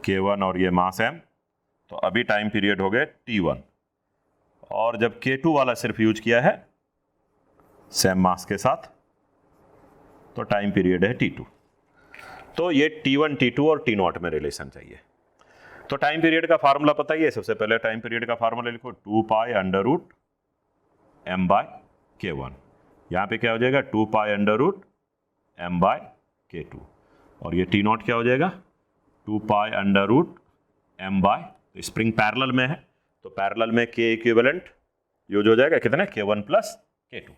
K1 और ये मास m, तो अभी टाइम पीरियड हो गए T1, और जब K2 वाला सिर्फ यूज किया है सेम मास के साथ तो टाइम पीरियड है T2। तो ये T1, T2 और T0 में रिलेशन चाहिए। तो टाइम पीरियड का फार्मूला पता ही है, सबसे पहले टाइम पीरियड का फार्मूला लिखो 2 pi under root m by K1। यहाँ पे क्या हो जाएगा 2 pi under root m by K2, और ये T0 क्या हो जाएगा 2 pi under root m by, तो स्प्रिंग पैरेलल में है तो पैरेलल में K इक्विवेलेंट यूज हो जाएगा कितना K1 प्लस K2।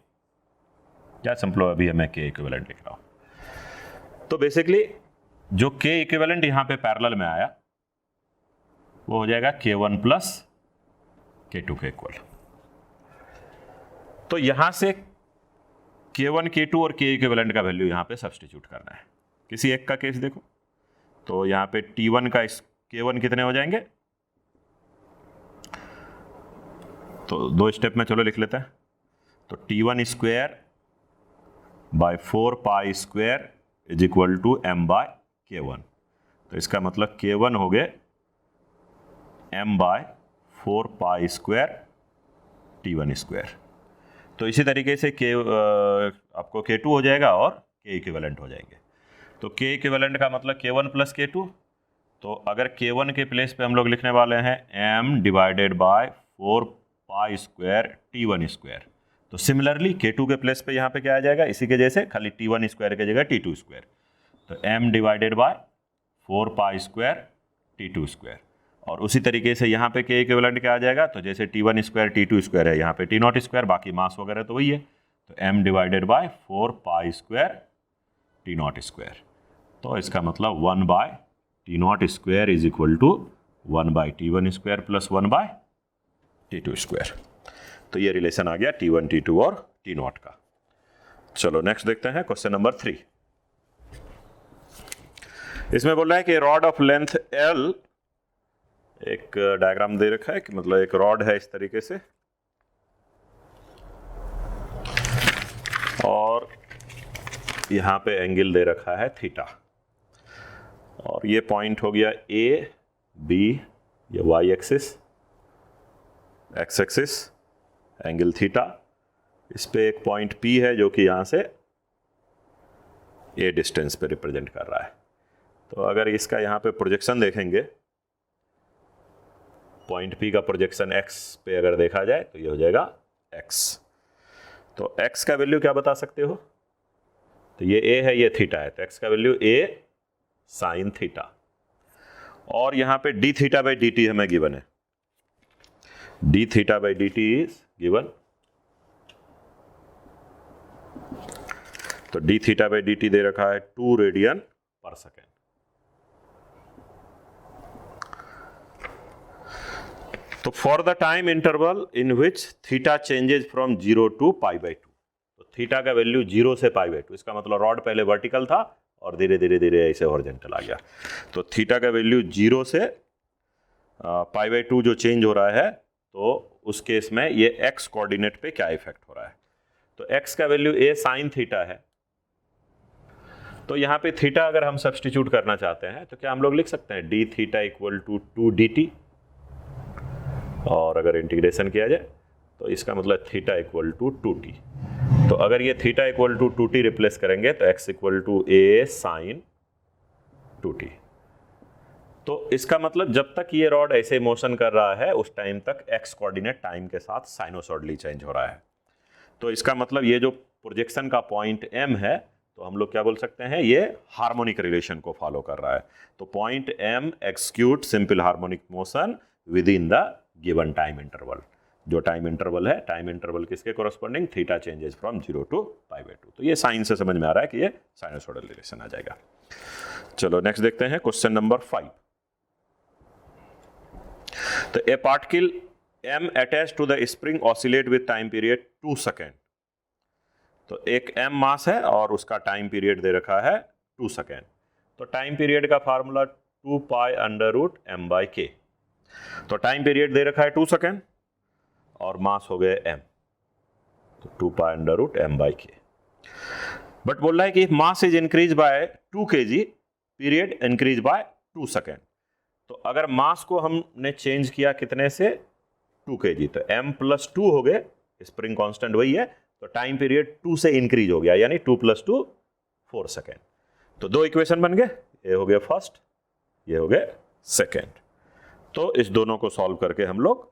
क्या सिंपल, अभी मैं K इक्विवेलेंट लिख रहा हूं। तो बेसिकली जो K इक्विवेलेंट यहां पे पैरेलल में आया वो हो जाएगा K1 प्लस K2 के इक्वल। तो यहां से K1, K2 और K इक्विवेलेंट का वैल्यू यहां पे सब्स्टिट्यूट करना है। किसी एक का केस देखो, तो यहां पे T1 का K1 कितने हो जाएंगे, तो दो स्टेप में चलो लिख लेते हैं। तो T1 square by 4 pi square is equal to m by K1। तो इसका मतलब K1 हो गए m by 4 pi square T1 square. तो इसी तरीके से आपको K2 हो जाएगा और K इक्विवेलेंट हो जाएंगे। तो K इक्विवेलेंट का मतलब K1 प्लस K2। तो अगर K1 के प्लेस पे हम लोग लिखने वाले हैं m divided by 4 pi square T1 square, तो सिमिलरली K2 के प्लेस पे यहाँ पे क्या आ जाएगा, इसी के जैसे खाली T1 स्क्वायर की जगह T2 स्क्वायर। तो m divided by 4 pi square T2 square, और उसी तरीके से यहाँ पे K इक्विवेलेंट क्या आ जाएगा, तो जैसे T1 स्क्वायर T2 स्क्वायर है यहाँ पे T0 स्क्वायर, बाकी मास वगैरह तो वही है। तो m divided by 4 pi square T0 square. तो इसका मतलब 1 by T0 square is equal to 1 by T1 square plus 1 by T2 square. तो ये रिलेशन आ गया T1, T2 और T0 का। चलो नेक्स्ट देखते हैं क्वेश्चन नंबर 3। इसमें बोल रहा है कि रॉड ऑफ लेंथ L, एक डायग्राम दे रखा है कि मतलब एक रॉड है इस तरीके से, और यहां पे एंगल दे रखा है थीटा, और ये पॉइंट हो गया A, B, ये y axis, x axis, angle theta. इस पे एक पॉइंट P है जो कि यहां से A डिस्टेंस पे रिप्रेजेंट कर रहा है। तो अगर इसका यहां पे प्रोजेक्शन देखेंगे, पॉइंट P का प्रोजेक्शन x पे अगर देखा जाए तो ये हो जाएगा x। तो x का वैल्यू क्या बता सकते हो, तो ये A है, ये थीटा है, तो x का वैल्यू A साइन थीटा, और यहां पे d थीटा बाई dt हमें गिवन है, d theta by dt is given. तो d थीटा बाई dt दे रखा है 2 रेडियन पर सेकेंड। तो for the time interval in which theta changes from 0 to pi by 2, तो थीटा का value 0 से पाई बाई 2, इसका मतलब रॉड पहले वर्टिकल था और धीरे धीरे धीरे ऐसे हॉरिजॉन्टल आ गया। तो थीटा का वैल्यू 0 से पाई बाई 2 जो चेंज हो रहा है, तो उस केस में ये x कोऑर्डिनेट पे क्या इफेक्ट हो रहा है, तो x का वैल्यू A साइन थीटा है। तो यहाँ पे थीटा अगर हम सब्स्टिट्यूट करना चाहते हैं तो क्या हम लोग लिख सकते हैं d theta equal to 2 dt, और अगर इंटीग्रेशन किया जाए तो इसका मतलब थीटा इक्वल टू 2t। तो अगर ये theta equal to 2t replace करेंगे तो x equal to A sine 2t। तो इसका मतलब जब तक ये रॉड ऐसे मोशन कर रहा है उस टाइम तक x कोऑर्डिनेट टाइम के साथ साइनोसॉइडली चेंज हो रहा है। तो इसका मतलब ये जो प्रोजेक्शन का पॉइंट M है, तो हम लोग क्या बोल सकते हैं, ये हार्मोनिक रिलेशन को फॉलो कर रहा है। तो point M execute simple harmonic motion with in the given time interval. जो टाइम इंटरवल है, टाइम इंटरवल किसके corresponding, theta changes from 0 to pi by 2। तो ये साइन से समझ में आ रहा है कि ये साइनोसॉइडल रिलेशन आ जाएगा। चलो नेक्स्ट देखते हैं क्वेश्चन नंबर 5। तो a particle M attach to the spring oscillate with time period 2 second. तो एक M मास है और उसका टाइम पीरियड दे रखा है 2 सेकेंड। तो टाइम पीरियड का formula 2 pi under root m by k. तो टाइम पीरियड दे रखा है 2 सेकेंड और मास हो गए m, तो 2 pi under root m by k. But बोल रहा है कि mass is increase by 2 kg, period increase by 2 second. तो अगर मास को हमने चेंज किया कितने से 2 kg, तो m+2 हो गए, स्प्रिंग कांस्टेंट वही है, तो टाइम पीरियड 2 से इंक्रीज हो गया, यानी 2 + 2 4 सेकेंड। तो 2 इक्वेशन बन गए, ये हो गया फर्स्ट, ये हो गया सेकेंड। तो इस दोनों को सॉल्व करके हम लोग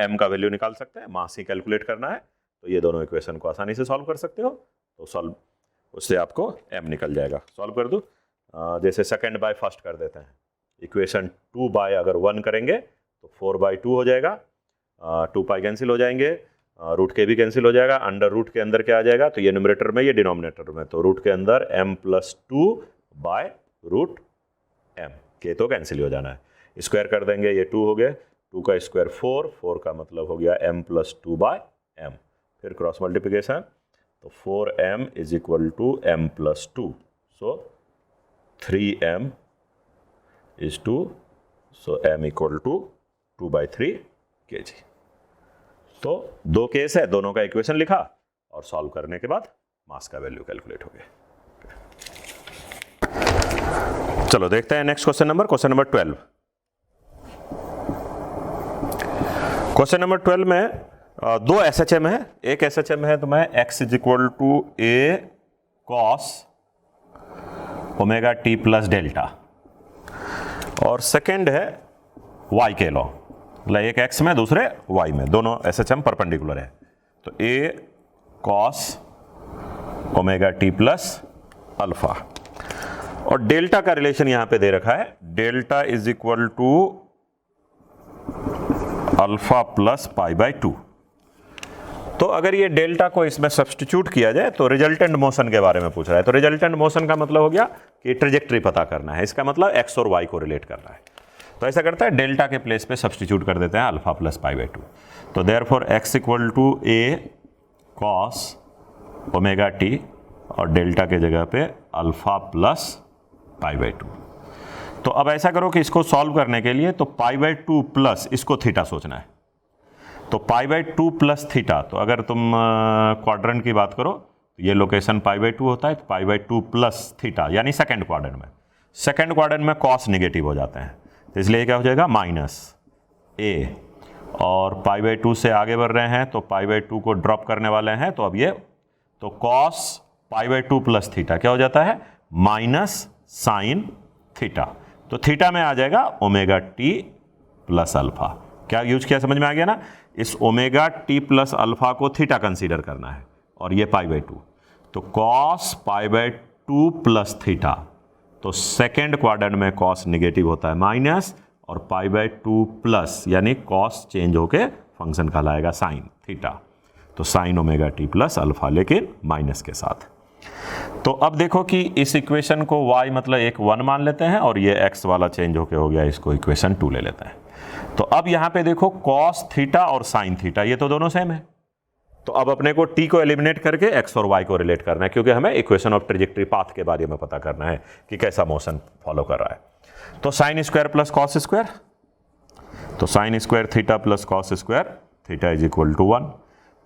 m का वैल्यू निकाल सकते हैं, मास ही कैलकुलेट करना है, तो ये दोनों इक्वेशन को आसानी से सॉल्व कर सकते हो। तो सॉल्व, उससे आपको m निकल जाएगा। सॉल्व कर दो, जैसे सेकेंड बाय फर्स्ट कर देते हैं, इक्वेशन 2 बाय अगर 1 करेंगे तो 4/2 हो जाएगा, 2 पाई कैंसिल हो जाएंगे, रूट के भी कैंसिल हो जाएगा, अंडर रूट के अंदर क्या आ जाएगा, तो ये न्यूमरेटर में, ये डिनोमिनेटर में, तो रूट के अंदर m+2/√m, के तो कैंसिल हो जाना है, स्क्वायर कर देंगे, ये 2 हो गए, 2 का स्क्वायर 4 का मतलब हो गया m+2/m, फिर क्रॉस मल्टीप्लिकेशन, तो 4m = m+2, so 3m is 2, so m = 2/3 kg। तो 2 केस है, दोनों का इक्वेशन लिखा और सॉल्व करने के बाद मास का वैल्यू कैलकुलेट हो गया। चलो देखते हैं next question number 12। Question number 12 में 2 SHM है। एक SHM है तो मैं x = a cos ω t + delta, और सेकेंड है y के लॉ, मतलब एक x में दूसरे y में, दोनों SHM परपेंडिकुलर है। तो a cos ω t + अल्फा, और डेल्टा का रिलेशन यहां पे दे रखा है, डेल्टा = अल्फा + π/2। तो अगर ये डेल्टा को इसमें सब्स्टिट्यूट किया जाए तो रिजल्टेंट मोशन के बारे में पूछ रहा है। तो रिजल्टेंट मोशन का मतलब हो गया कि ट्रेजेक्टरी पता करना है, इसका मतलब x और y को रिलेट करना है। तो ऐसा करता है, डेल्टा के प्लेस पे सब्स्टिट्यूट कर देते हैं अल्फा + π/2। तो therefore x = a cos ω t, और डेल्टा के जगह पे अल्फा + π/2। तो अब ऐसा करो कि इसको सॉल्व करने के लिए तो π/2 प्लस इसको थीटा सोचना है। तो π/2 + थीटा, तो अगर तुम क्वाड्रेंट की बात करो तो ये लोकेशन π/2 होता है, तो π/2 + थीटा, यानी सेकंड क्वाड्रेंट में। सेकंड क्वाड्रेंट में कॉस नेगेटिव हो जाते हैं, तो इसलिए क्या हो जाएगा -a, और π/2 से आगे बढ़ रहे हैं तो π/2 को ड्रॉप करने वाले हैं, तो अब ये, तो cos π/2 + थीटा क्या हो जाता है, -sin थीटा। तो थीटा में आ जाएगा ω_t + अल्फा। क्या यूज किया, समझ में आ गया ना। इस ω_t + अल्फा को थीटा कंसीडर करना है, और ये π/2, तो cos π/2 + थीटा, तो सेकेंड क्वाड्रेंट में cos नेगेटिव होता है माइनस, और π/2 प्लस, यानी cos चेंज होके फंक्शन कहलाएगा sin थीटा, तो sin ω_t + अल्फा, लेकिन माइनस के साथ। तो अब देखो कि इस इक्वेशन को y मतलब एक 1 मान लेते हैं, और ये x वाला चेंज होके हो गया, इसको इक्वेशन 2 ले लेते हैं। तो अब यहां पे देखो cos थीटा और sin थीटा, ये तो दोनों सेम है। तो अब अपने को t को एलिमिनेट करके x और y को रिलेट करना है, क्योंकि हमें इक्वेशन ऑफ ट्रेजेक्टरी पाथ के बारे में पता करना है कि कैसा मोशन फॉलो कर रहा है। तो sin स्क्वायर + cos स्क्वायर, तो sin square theta + cos square theta = 1।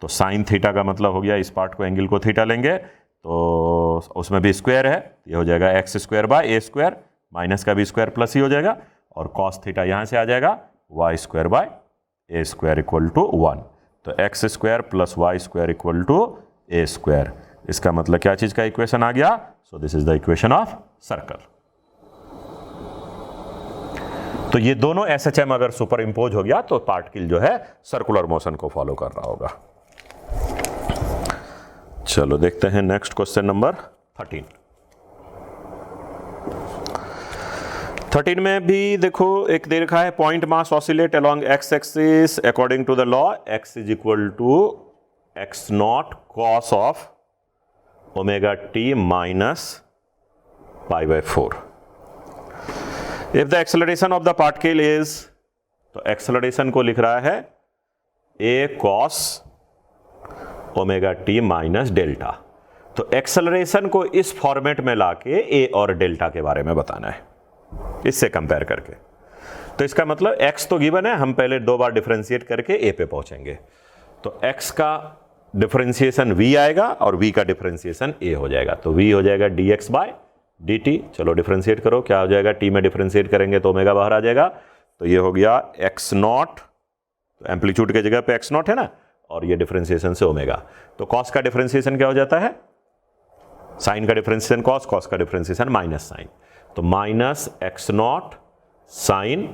तो sin थीटा का मतलब हो गया, इस पार्ट को, एंगल को थीटा लेंगे तो उसमें भी स्क्वायर है, ये हो जाएगा x² / a², माइनस का भी स्क्वायर प्लस ही हो जाएगा, और cos थीटा यहाँ से आ जाएगा y² / a² = 1। तो x² + y² = a²। इसका मतलब क्या चीज़ का इक्वेशन आ गया, सो this is the equation of circle. तो ये दोनों SHM अगर सुपर इम्पोज हो गया तो पार्टिकल जो है सर्कुलर मोशन को फॉलो कर रहा होगा। चलो देखते हैं नेक्स्ट क्वेश्चन नंबर 13 में भी देखो एक दे रखा है, point mass oscillate along x axis according to the law x = x0 cos of ω_t - π/4। If the acceleration of the particle is, तो एक्सेलरेशन को लिख रहा है a cos ω_t - डेल्टा। तो एक्सेलरेशन को इस फॉर्मेट में लाके a और डेल्टा के बारे में बताना है, इससे कंपेयर करके। तो इसका मतलब x तो गिवन है, हम पहले 2 बार डिफरेंशिएट करके a पे पहुंचेंगे। तो x का डिफरेंशिएशन v आएगा और v का डिफरेंशिएशन a हो जाएगा। तो v हो जाएगा dx/dt। चलो डिफरेंशिएट करो, क्या हो जाएगा, t में डिफरेंशिएट करेंगे तो ओमेगा बाहर आ जाएगा, तो ये हो गया x नॉट, तो एम्पलीट्यूड के जगह पे x नॉट है ना, और ये डिफरेंशिएशन से ओमेगा। तो कॉस का डिफरेंशिएशन क्या हो जाता है, साइन का डिफरेंशिएशन कॉस, कॉस का डिफरेंशिएशन माइनस साइन, तो minus x not sine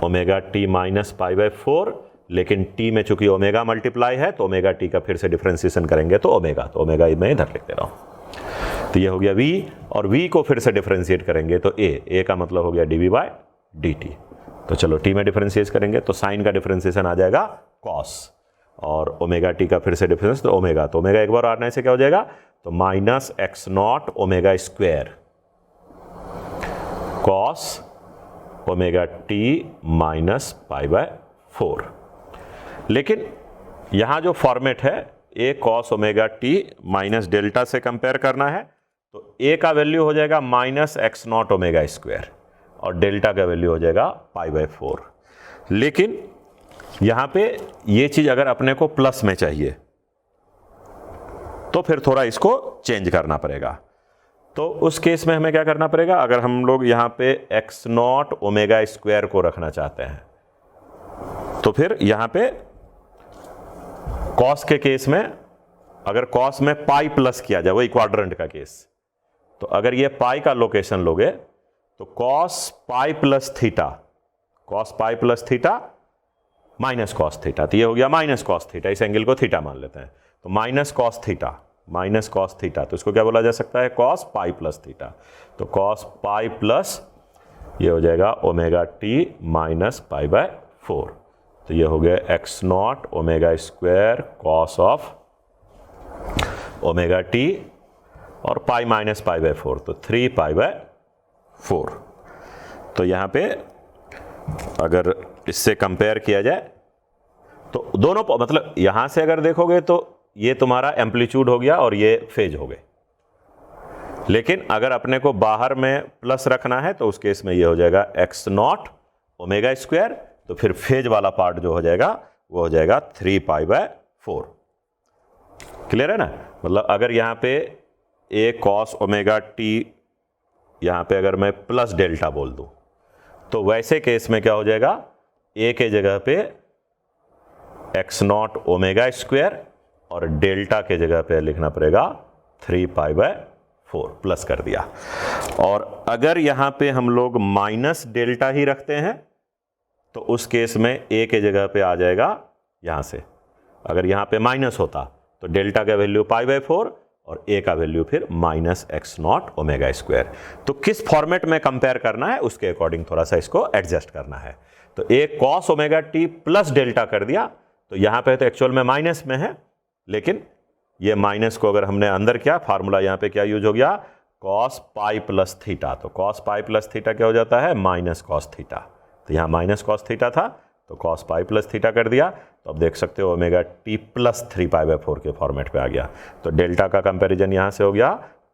omega t minus pi by 4, लेकिन t में चूंकि ओमेगा मल्टीप्लाई है तो ओमेगा टी का फिर से डिफरेंशिएशन करेंगे तो ओमेगा, तो ओमेगा मैं इधर लिख दे रहा हूं। तो ये हो गया v, और v को फिर से डिफरेंशिएट करेंगे तो a का मतलब हो गया dv बाय dt। तो चलो t में डिफरेंशिएट करेंगे तो साइन का डिफरेंशिएशन आ जाएगा cos, और ओमेगा टी का फिर से डिफरेंस तो ओमेगा, तो ओमेगा एक बार आने से क्या हो जाएगा, तो minus x naught omega square cos omega t minus pi by 4। लेकिन यहाँ जो फॉर्मेट है a cos omega t minus delta से कंपेयर करना है, तो ए का वैल्यू हो जाएगा minus x naught omega square और डेल्टा का वैल्यू हो जाएगा पाई बाय 4। लेकिन यहाँ पे ये चीज़ अगर अपने को प्लस में चाहिए तो फिर थोड़ा इसको चेंज करना पड़ेगा। तो उस केस में हमें क्या करना पड़ेगा, अगर हम लोग यहाँ पे एक्स नॉट ओमेगा स्क्वायर को रखना चाहते हैं तो फिर यहाँ पे कॉस के केस में, अगर कॉस में पाई प्लस किया जाए, वही क्वाड्रेंट का केस, तो अगर ये पाई का लोकेशन लोगे तो cos pi plus theta, cos pi plus theta minus cos theta, तो ये हो गया माइनस कॉस थीटा, इस एंगल को थीटा मान लेते हैं, तो minus cos theta, minus cos theta, तो इसको क्या बोला जा सकता है, कॉस पाई प्लस थीटा, तो कॉस पाई प्लस ये हो जाएगा omega t minus pi by 4, तो ये हो गया x naught omega square cos of omega T और पाई माइनस पाई बाय 4, तो 3 पाई बाय 4। तो यहाँ पे अगर इससे कंपेयर किया जाए तो दोनों, मतलब यहां से अगर देखोगे तो ये तुम्हारा एम्पलीट्यूड हो गया और ये फेज हो गए, लेकिन अगर अपने को बाहर में प्लस रखना है तो उस केस में ये हो जाएगा एक्स नॉट ओमेगा स्क्वायर, तो फिर फेज वाला पार्ट जो हो जाएगा वो हो जाएगा 3 पाई बाय 4। क्लियर है ना, मतलब अगर यहाँ पे ए कॉस ओमेगा टी, यहाँ पे अगर मैं प्लस डेल्टा बोल दूं तो वैसे केस में क्या हो जाएगा, ए के जगह पे एक्स नॉट ओमेगा स्क्वायर और डेल्टा के जगह पे लिखना पड़ेगा 3 पाई बाय 4, प्लस कर दिया। और अगर यहाँ पे हम लोग माइनस डेल्टा ही रखते हैं तो उस केस में ए के जगह पे आ जाएगा, यहाँ से अगर यहाँ पे माइनस होता तो डेल्टा का वैल्यू पाई बाय 4 और ए का वैल्यू फिर minus x naught omega square. तो किस फॉर्मेट में कंपेयर करना है उसके अकॉर्डिंग थोड़ा सा इसको एडजस्ट करना है। तो a cos omega t plus delta कर दिया, तो यहाँ पे तो एक्चुअल में माइनस में है, लेकिन ये माइनस को अगर हमने अंदर किया, फार्मूला यहाँ पे क्या यूज हो गया, कॉस पाई प्लस थीटा, तो कॉस पाई प्लस थीटा क्या हो जाता है, माइनस कॉस थीटा, तो यहाँ माइनस कॉस थीटा था तो कॉस पाई प्लस थीटा कर दिया, तो अब देख सकते हो omega t plus 3 pi by 4 के फॉर्मेट पे आ गया। तो डेल्टा का कंपैरिजन यहाँ से हो गया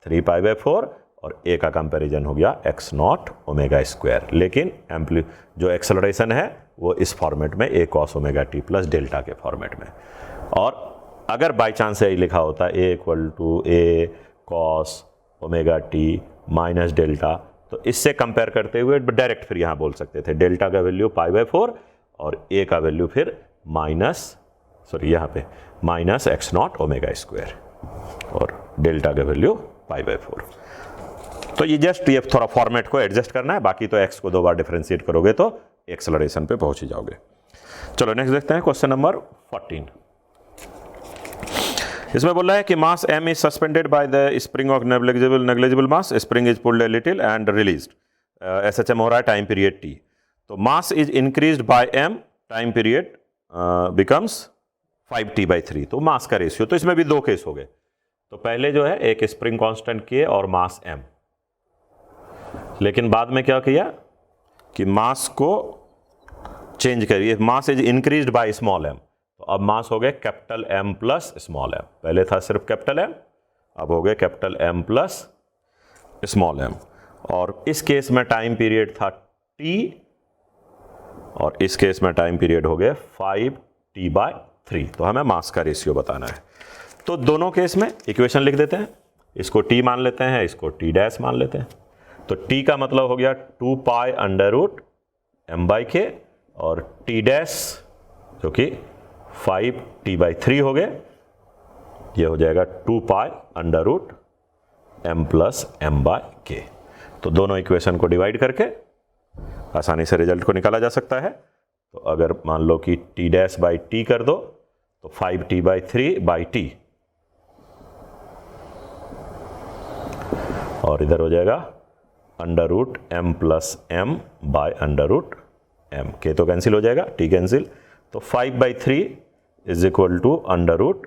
3 पाई बाय 4 और ए का कंपैरिजन हो गया एक्स नॉट ओमेगा स्क्वायर, लेकिन जो एक्सेलरेशन है वो इस फॉर्मेट में a cos omega t plus delta के फॉर्मेट में। और अगर बाई चांस यही लिखा होता a equal to a cos omega t minus delta, तो इससे कंपेयर करते हुए डायरेक्ट फिर यहाँ बोल सकते थे डेल्टा का वैल्यू पाई बाय 4 और ए का वैल्यू फिर यहाँ पे minus x naught omega square और डेल्टा का वैल्यू पाई बाय 4। तो ये जस्ट ये थोड़ा फॉर्मेट को एडजस्ट करना है, बाकी तो एक्स को 2 बार डिफरेंशिएट करोगे तो एक्सेलरेशन पे पहुंच ही जाओगे। चलो नेक्स्ट देखते हैं क्वेश्चन नंबर 14। इसमें बोल रहा है कि मास m is suspended by the spring of negligible mass, spring is pulled a little and released, SHM हो रहा है टाइम पीरियड t। तो mass is increased by m, time period becomes 5t/3, तो मास का रेशियो। तो इसमें भी 2 केस हो गए। तो पहले जो है एक स्प्रिंग कांस्टेंट k और मास m, लेकिन बाद में क्या किया कि मास को चेंज करिए, mass is increased by small m, तो अब मास हो गए capital M plus small m, पहले था सिर्फ कैपिटल M, अब हो गए capital M plus small m। और इस केस में टाइम पीरियड था t और इस केस में टाइम पीरियड हो गए 5t/3, तो हमें मास का रेशियो बताना है। तो दोनों केस में इक्वेशन लिख देते हैं, इसको t मान लेते हैं, इसको t डैश मान लेते हैं। तो t का मतलब हो गया 2 pi under root m by k, और t डैश जो कि 5t/3 हो गए, ये हो जाएगा 2 pi under root m plus m by k. तो दोनों इक्वेशन को डिवाइड करके आसानी से रिजल्ट को निकाला जा सकता है। तो अगर मान लो कि t डैश बाई t कर दो तो 5t/3/t, और इधर हो जाएगा under root m plus m by under root m, के तो कैंसिल हो जाएगा, t कैंसिल, तो 5/3 is equal to under root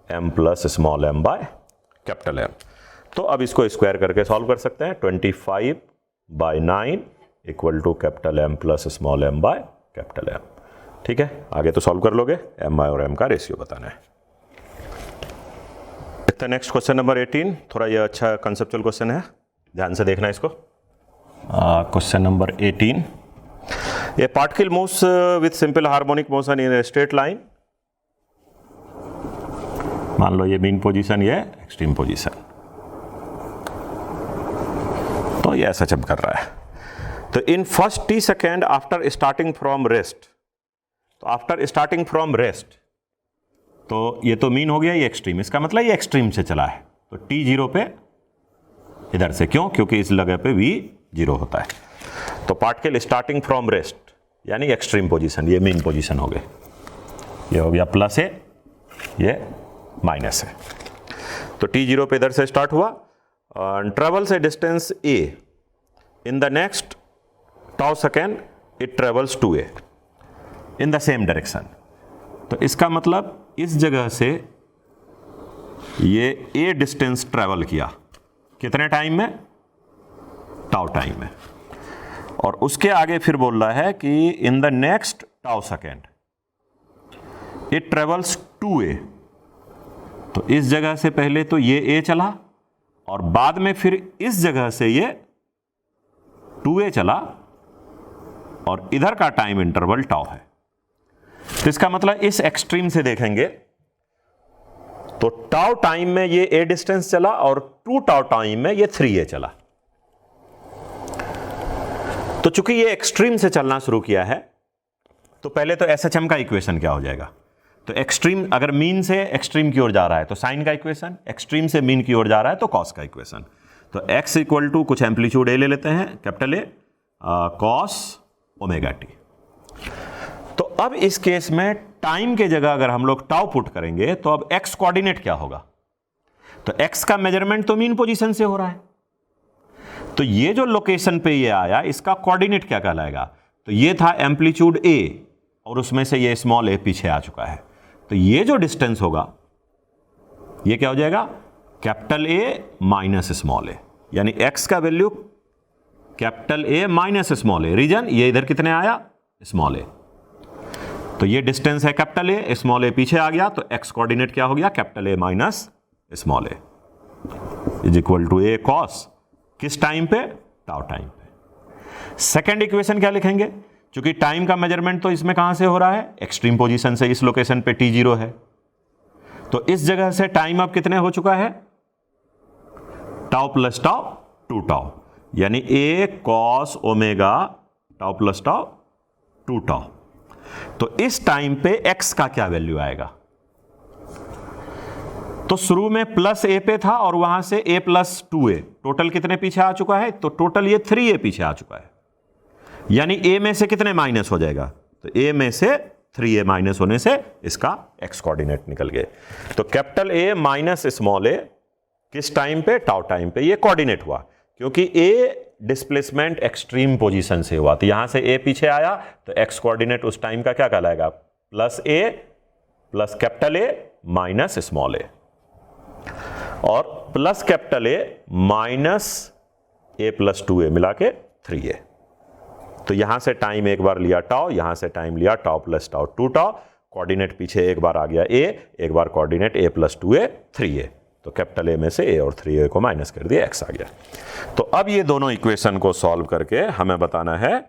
m plus small m by capital M। तो अब इसको स्क्वायर करके सॉल्व कर सकते हैं। 25/9 equal to capital M plus small m by capital M। ठीक है, आगे तो सॉल्व कर लोगे, m और m का रेशियो बताना है। नेक्स्ट क्वेश्चन नंबर 18, थोड़ा ये अच्छा कंसेप्चुअल क्वेश्चन है, ध्यान से देखना इसको। Question number 18, A particle moves with simple harmonic motion in a straight line. मान लो ये मीन पोजीशन, ये एक्सट्रीम पोजीशन, तो ये ऐसा जंप कर रहा है। तो in first t second after starting from rest, तो आफ्टर स्टार्टिंग फ्रॉम रेस्ट, तो ये तो मीन हो गया, ये एक्सट्रीम, इसका मतलब ये एक्सट्रीम से चला है। तो t 0 पे इधर से, क्यों? क्योंकि इस जगह पे v 0 होता है। तो पार्टिकल स्टार्टिंग फ्रॉम रेस्ट यानी एक्सट्रीम पोजीशन, ये मीन पोजीशन हो गई, ये हो गया प्लस है, ये माइनस है। तो t 0 पे इधर से स्टार्ट हुआ, travels A distance a, in the next tau second it travels 2a in the same direction. तो इसका मतलब इस जगह से ये a डिस्टेंस ट्रेवल किया, कितने टाइम में? टाउ टाइम में। और उसके आगे फिर बोल रहा है कि in the next tau second it travels 2a। तो इस जगह से पहले तो ये a चला, और बाद में फिर इस जगह से ये 2a चला, और इधर का टाइम इंटरवल टाउ है। तो इसका मतलब इस एक्सट्रीम से देखेंगे तो टाउ टाइम में ये a डिस्टेंस चला, और 2 टाउ टाइम में ये 3a चला। तो चूंकि ये एक्सट्रीम से चलना शुरू किया है, तो पहले तो SHM का इक्वेशन क्या हो जाएगा? तो एक्सट्रीम, अगर मीन से एक्सट्रीम की ओर जा रहा है तो साइन का इक्वेशन, एक्सट्रीम से मीन की ओर जा रहा है तो कॉस का इक्वेशन। तो x इक्वल टू कुछ एम्पलीट्यूड a ले लेते हैं, capital A, cos omega t। तो अब इस केस में टाइम के जगह अगर हम लोग टाउ पुट करेंगे तो अब x कोऑर्डिनेट क्या होगा? तो x का मेजरमेंट तो मीन पोजीशन से हो रहा है, तो ये जो लोकेशन पे ये आया इसका कोऑर्डिनेट क्या कहलाएगा? तो ये था एम्पलीट्यूड a, और उसमें से ये स्मॉल a पीछे आ चुका है। तो ये जो डिस्टेंस होगा ये क्या हो जाएगा? Capital A minus small a, यानी x का value capital A minus small a। Reason ये इधर कितने आया? Small a। तो ये डिस्टेंस है कैपिटल A, स्मॉल a पीछे आ गया, तो x कोऑर्डिनेट क्या हो गया? Capital A minus small a is equal to a cos, किस टाइम पे? टाउ टाइम पे। सेकेंड इक्वेशन क्या लिखेंगे? क्योंकि टाइम का मेजरमेंट तो इसमें कहां से हो रहा है? एक्सट्रीम पोजीशन से। इस लोकेशन पे t 0 है, तो इस जगह से टाइम अब कितने हो चुका है? टाउ प्लस टाउ 2 टाउ, यानी a cos omega tau plus tau 2 tau. तो इस टाइम पे x का क्या वैल्यू आएगा? तो शुरू में प्लस a पे था और वहां से a प्लस 2a, टोटल कितने पीछे आ चुका है? तो टोटल ये 3a पीछे आ चुका है, यानी a में से कितने माइनस हो जाएगा? तो a में से 3a माइनस होने से इसका x कोऑर्डिनेट निकल गए। तो capital A minus small a किस टाइम पे? टाउ टाइम पे। ये कोऑर्डिनेट हुआ क्योंकि a डिस्प्लेसमेंट एक्सट्रीम पोजीशन से हुआ, तो यहां से a पीछे आया, तो x कोऑर्डिनेट उस टाइम का क्या कहलाएगा? Plus a plus capital A minus small a, और plus capital A minus a plus 2a मिला के 3a। तो यहां से टाइम एक बार लिया टाउ, यहां से टाइम लिया tau plus tau 2 tau, coordinate पीछे एक बार आ गया a, एक बार coordinate a plus 2a 3a। तो कैपिटल A में से a और 3a को माइनस कर दिया, x आ गया। तो अब ये दोनों इक्वेशन को सॉल्व करके हमें बताना है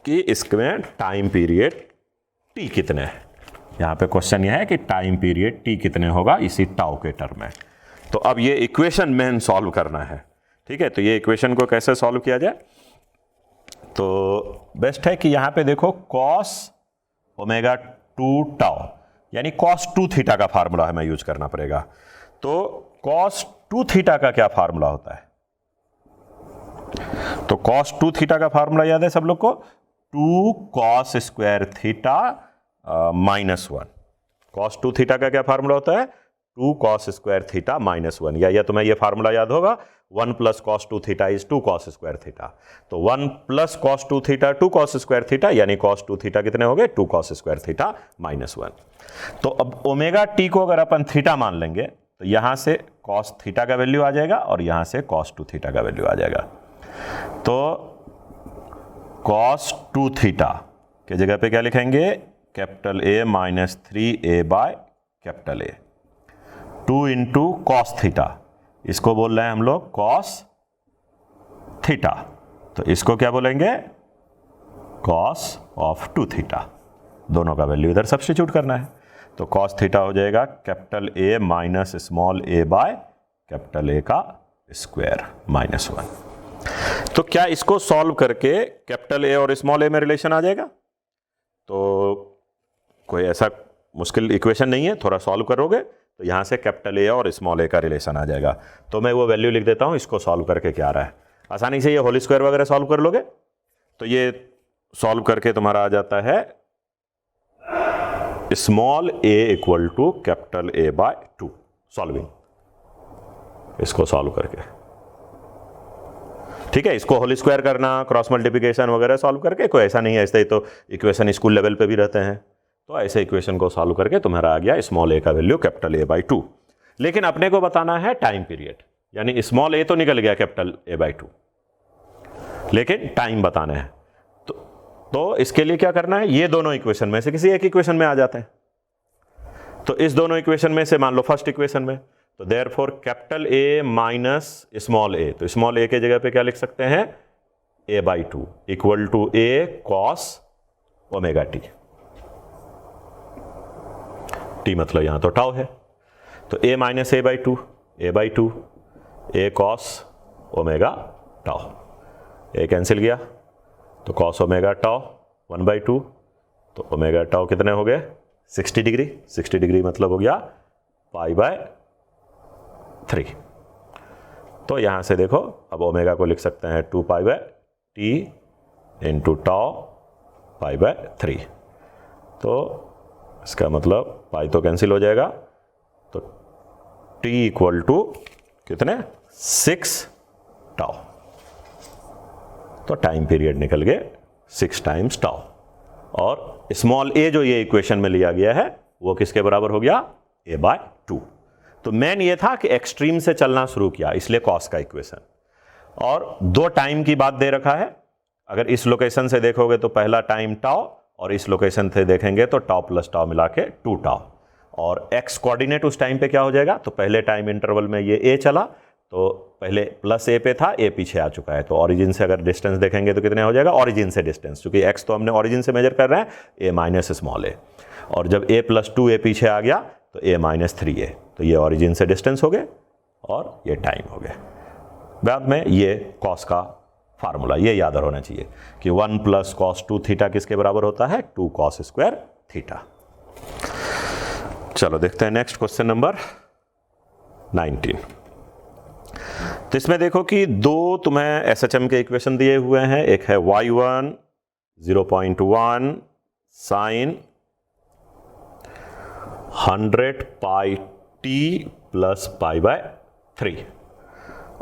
कि इसमें टाइम पीरियड t कितने है। यहां पे क्वेश्चन यह है कि टाइम पीरियड t कितने होगा इसी टाउ के टर्म में। तो अब ये इक्वेशन मेन सॉल्व करना है, ठीक है, तो ये इक्वेशन को कैसे सॉल्व किया जाए, तो बेस्ट है कि यहां पे देखो cos ओमेगा 2 टाउ यानी cos 2 थीटा का फार्मूला हमें यूज करना पड़ेगा। तो cos 2 थीटा का क्या फार्मूला होता है, तो cos 2 थीटा का फार्मूला याद है सब लोग को, 2 cos square theta minus 1। cos 2 theta का क्या फार्मूला होता है, 2 cos स्क्वायर थीटा माइनस 1, या तुम्हें ये फार्मूला याद होगा 1 plus cos 2 theta is 2 cos square theta. तो 1 plus cos 2 theta 2 cos square theta, यानी cos 2 थीटा कितने हो गए, 2 cos स्क्वायर थीटा माइनस 1। तो अब ओमेगा टी को अगर अपन थीटा मान लेंगे तो यहां से cos थीटा का वैल्यू आ जाएगा और यहां से cos 2 थीटा का वैल्यू आ जाएगा। तो cos 2 थीटा के जगह पे क्या लिखेंगे, capital A minus 3a by capital A, 2 into cos theta, इसको बोल रहे हैं हम लोग cos थीटा, तो इसको क्या बोलेंगे, cos ऑफ 2 थीटा। दोनों का वैल्यू इधर सब्स्टिट्यूट करना है, तो cos थीटा हो जाएगा capital A minus small a by capital A का स्क्वायर माइनस 1। तो क्या इसको सॉल्व करके कैपिटल A और स्मॉल a में रिलेशन आ जाएगा, तो कोई ऐसा मुश्किल इक्वेशन नहीं है, थोड़ा सॉल्व करोगे तो यहां से कैपिटल A और स्मॉल a का रिलेशन आ जाएगा। तो मैं वो वैल्यू लिख देता हूं, इसको सॉल्व करके क्या आ रहा है, आसानी से ये होल स्क्वायर वगैरह सॉल्व कर लोगे, तो ये सॉल्व करके तुम्हारा आ जाता है small a equal to capital A by 2, solving, इसको सॉल्व करके, ठीक है। इसको होल स्क्वायर करना, क्रॉस मल्टीप्लिकेशन वगैरह सॉल्व करके, कोई ऐसा नहीं है, ऐसे ही तो इक्वेशन स्कूल लेवल पे भी रहते हैं, तो ऐसे इक्वेशन को सॉल्व करके तुम्हारा आ गया स्मॉल a का वैल्यू कैपिटल A बाई 2। लेकिन अपने को बताना है टाइम पीरियड, यानी स्मॉल a तो निकल गया कैपिटल A बाई 2, लेकिन टाइम बताना है। तो इसके लिए क्या करना है, ये दोनों इक्वेशन में से किसी एक इक्वेशन में आ जाते हैं। तो इस दोनों इक्वेशन में से मान लो फर्स्ट इक्वेशन में, तो therefore capital A minus small a, तो स्मॉल a के जगह पे क्या लिख सकते हैं, a by 2 equal to a cos omega t, t मतलब यहां तो टाउ है, तो a minus a by 2, a by 2 a cos omega tau, a cancel गया तो cos ओमेगा टाउ 1 बाई 2, तो ओमेगा टाउ कितने हो गए 60 डिग्री, 60 डिग्री मतलब हो गया पाई बाय 3। तो यहां से देखो अब ओमेगा को लिख सकते हैं 2 pi by T into tau pi by 3, तो इसका मतलब पाई तो कैंसिल हो जाएगा, तो t इक्वल टू कितने 6 टाउ, तो टाइम पीरियड निकल गए 6 टाइम्स टाउ। और स्मॉल a जो ये इक्वेशन में लिया गया है वो किसके बराबर हो गया, a बाय 2। तो मेन ये था कि एक्सट्रीम से चलना शुरू किया, इसलिए कॉस का इक्वेशन, और 2 टाइम की बात दे रखा है। अगर इस लोकेशन से देखोगे तो पहला टाइम टाउ, और इस लोकेशन से देखेंगे तो टाउ प्लस टाउ मिला के 2 टाउ, और x कोऑर्डिनेट उस टाइम पे क्या हो जाएगा, तो पहले टाइम इंटरवल में ये a चला, तो पहले प्लस a पे था, a पीछे आ चुका है, तो ओरिजिन से अगर डिस्टेंस देखेंगे तो कितने हो जाएगा, ओरिजिन से डिस्टेंस, क्योंकि x तो हमने ओरिजिन से मेजर कर रहे हैं, a माइनस स्मॉल a, और जब a प्लस 2a पीछे आ गया तो a माइनस 3a, तो ये ओरिजिन से डिस्टेंस हो गए और ये टाइम हो गए। बाद में ये कॉस का फार्मूला ये याद होना चाहिए कि 1 प्लस कॉस 2 थीटा किसके बराबर होता है, 2 कॉस स्क्वायर थीटा। चलो देखते हैं नेक्स्ट क्वेश्चन नंबर 19। तो इसमें देखो कि 2 तुम्हें SHM के इक्वेशन दिए हुए हैं, एक है y1 0.1 sine 100 pi t plus pi by 3,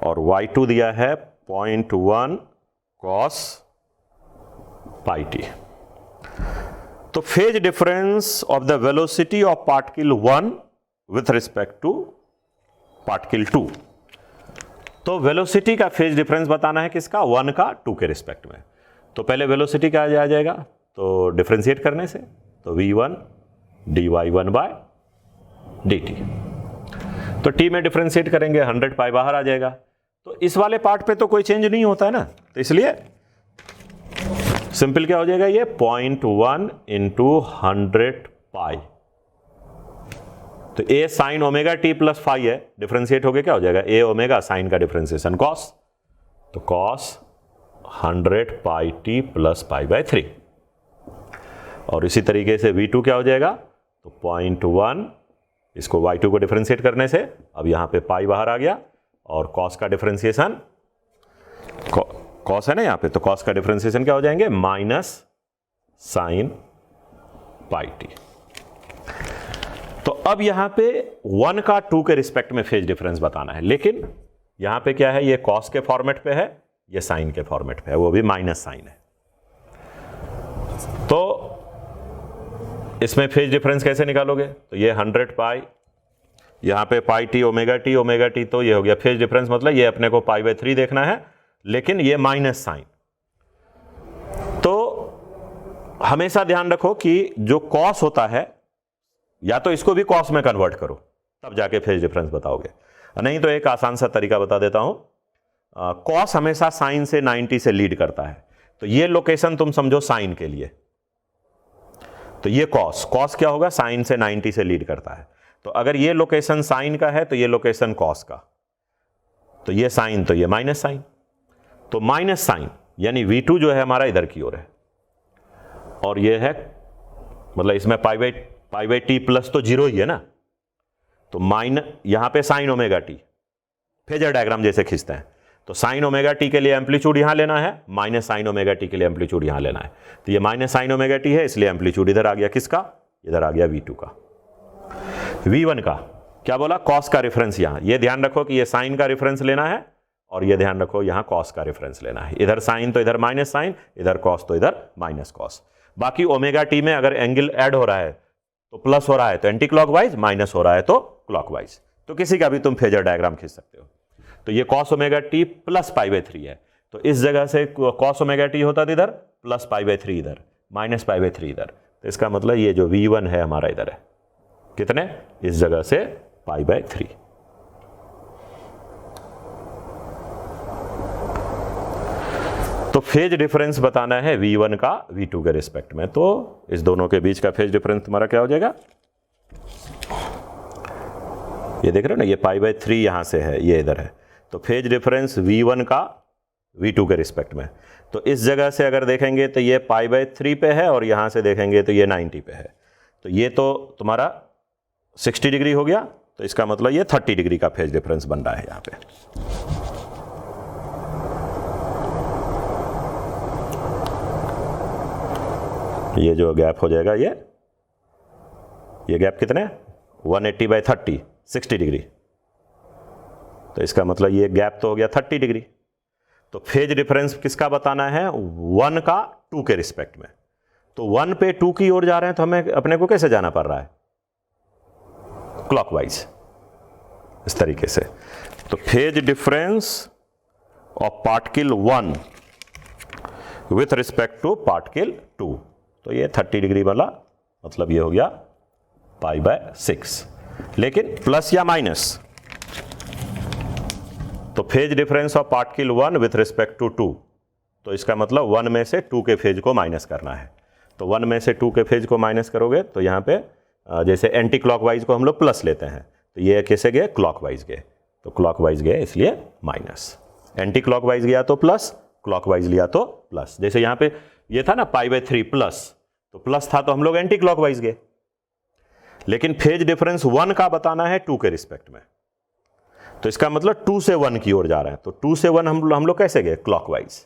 और y2 दिया है 0.1 cos पाई t। तो phase difference of the velocity of particle 1 with respect to particle 2, तो वेलोसिटी का फेज डिफरेंस बताना है किसका, 1 का 2 के रिस्पेक्ट में। तो पहले वेलोसिटी क्या आ जाएगा, तो डिफरेंशिएट करने से, तो v1 dy1 बाय dt, तो t में डिफरेंशिएट करेंगे 100 पाई बाहर आ जाएगा। तो इस वाले पार्ट पे तो कोई चेंज नहीं होता है ना, तो इसलिए सिंपल क्या हो जाएगा, ये 0.1 इंटू 100 पाई, तो a sine omega t plus phi है, डिफरेंशिएट हो गया क्या हो जाएगा, a ओमेगा साइन का डिफरेंशिएशन कॉस, तो cos 100 pi t plus pi by 3। और इसी तरीके से V2 क्या हो जाएगा, तो 0.1, इसको Y2 को डिफरेंशिएट करने से अब यहाँ पे पाई बाहर आ गया, और cos का डिफरेंशिएशन, cos है ना यहाँ पे, तो cos का डिफरेंशिएशन क्या हो जाएंगे, माइनस साइन पाई टी। तो अब यहाँ पे 1 का 2 के रिस्पेक्ट में फेज डिफरेंस बताना है, लेकिन यहाँ पे क्या है, ये cos के फॉर्मेट पे है, ये साइन के फॉर्मेट पे है, वो भी माइनस साइन है। तो इसमें फेज डिफरेंस कैसे निकालोगे, तो ये 100 पाई, यहाँ पे पाई टी ओमेगा टी, तो ये हो गया फेज डिफरेंस, मतलब ये अपने को पाई बाय 3 देखना है, लेकिन ये माइनस साइन। तो हमेशा ध्यान रखो कि जो कॉस होता है, या तो इसको भी कॉस में कन्वर्ट करो, तब जाके फेज डिफरेंस बताओगे, नहीं तो एक आसान सा तरीका बता देता हूं। कॉस हमेशा साइन से 90 से लीड करता है, तो ये लोकेशन तुम समझो साइन के लिए, तो ये कॉस क्या होगा, साइन से 90 से लीड करता है। तो अगर ये लोकेशन साइन का है तो ये लोकेशन कॉस का, तो ये साइन तो ये माइनस साइन, तो माइनस साइन यानी V2 जो है हमारा इधर की ओर है, और ये है मतलब इसमें पाई बाई टी प्लस तो 0 ही है ना, तो यहां पे sine omega T, phasor diagram जैसे खींचते हैं, तो साइन ओमेगा टी के लिए एम्पलीट्यूड यहां लेना है, माइनस साइन ओमेगा टी के लिए एम्पलीट्यूड यहां लेना है। तो ये माइनस साइन ओमेगा टी है, इसलिए एम्पलीट्यूड इधर आ गया, किसका, इधर आ गया V2 का। V1 का क्या बोला, कॉस का रेफरेंस यहां, ये ध्यान रखो कि ये साइन का रेफरेंस लेना है, और ये ध्यान रखो यहां कॉस का रेफरेंस लेना है, इधर साइन तो इधर माइनस साइन, इधर कॉस तो इधर माइनस कॉस। बाकी ओमेगा टी में अगर एंगल ऐड हो रहा है तो प्लस हो रहा है तो एंटी क्लॉकवाइज, माइनस हो रहा है तो क्लॉकवाइज, तो किसी का भी तुम फेजर डायग्राम खींच सकते हो। तो ये cos omega t plus pi by 3 है, तो इस जगह से कॉस ओमेगा टी होता था इधर, प्लस पाई बाय 3 इधर, माइनस पाई बाय 3 इधर, तो इसका मतलब ये जो V1 है हमारा इधर है, कितने, इस जगह से पाई बाय 3। तो फेज डिफरेंस बताना है V1 का V2 के रिस्पेक्ट में, तो इस दोनों के बीच का फेज डिफरेंस तुम्हारा क्या हो जाएगा, ये देख रहे हो ना, ये पाई बाय 3 यहां से है, ये इधर है, तो फेज डिफरेंस V1 का V2 के रिस्पेक्ट में, तो इस जगह से अगर देखेंगे तो ये पाई बाय 3 पे है, और यहां से देखेंगे तो ये 90 पे है, तो ये तो तुम्हारा 60 डिग्री हो गया, तो इसका मतलब ये 30 डिग्री का फेज डिफरेंस बन रहा है यहां पे। ये जो गैप हो जाएगा, ये गैप कितने, 180 बाय 30, 60 डिग्री, तो इसका मतलब ये गैप तो हो गया 30 डिग्री। तो फेज डिफरेंस किसका बताना है, 1 का 2 के रिस्पेक्ट में, तो 1 पे 2 की ओर जा रहे हैं, तो हमें अपने को कैसे जाना पड़ रहा है, क्लॉकवाइज, इस तरीके से। तो phase difference of particle 1 with respect to particle 2, तो ये 30 डिग्री वाला, मतलब ये हो गया पाई बाय 6, लेकिन प्लस या माइनस, तो phase difference of particle 1 with respect to 2, तो इसका मतलब 1 में से 2 के फेज को माइनस करना है, तो 1 में से 2 के फेज को माइनस करोगे तो यहाँ पे जैसे एंटी क्लॉकवाइज को हम लोग प्लस लेते हैं, तो ये कैसे गए, क्लॉकवाइज गए, तो क्लॉकवाइज गए इसलिए माइनस, एंटी क्लॉकवाइज गया तो प्लस, क्लॉकवाइज लिया तो प्लस। जैसे यहाँ पे ये था ना पाई बाय 3 प्लस, तो प्लस था तो हम लोग एंटी क्लॉकवाइज गए, लेकिन फेज डिफरेंस 1 का बताना है 2 के रिस्पेक्ट में, तो इसका मतलब 2 से 1 की ओर जा रहे हैं, तो 2 से 1 हम लोग कैसे गए, क्लॉकवाइज,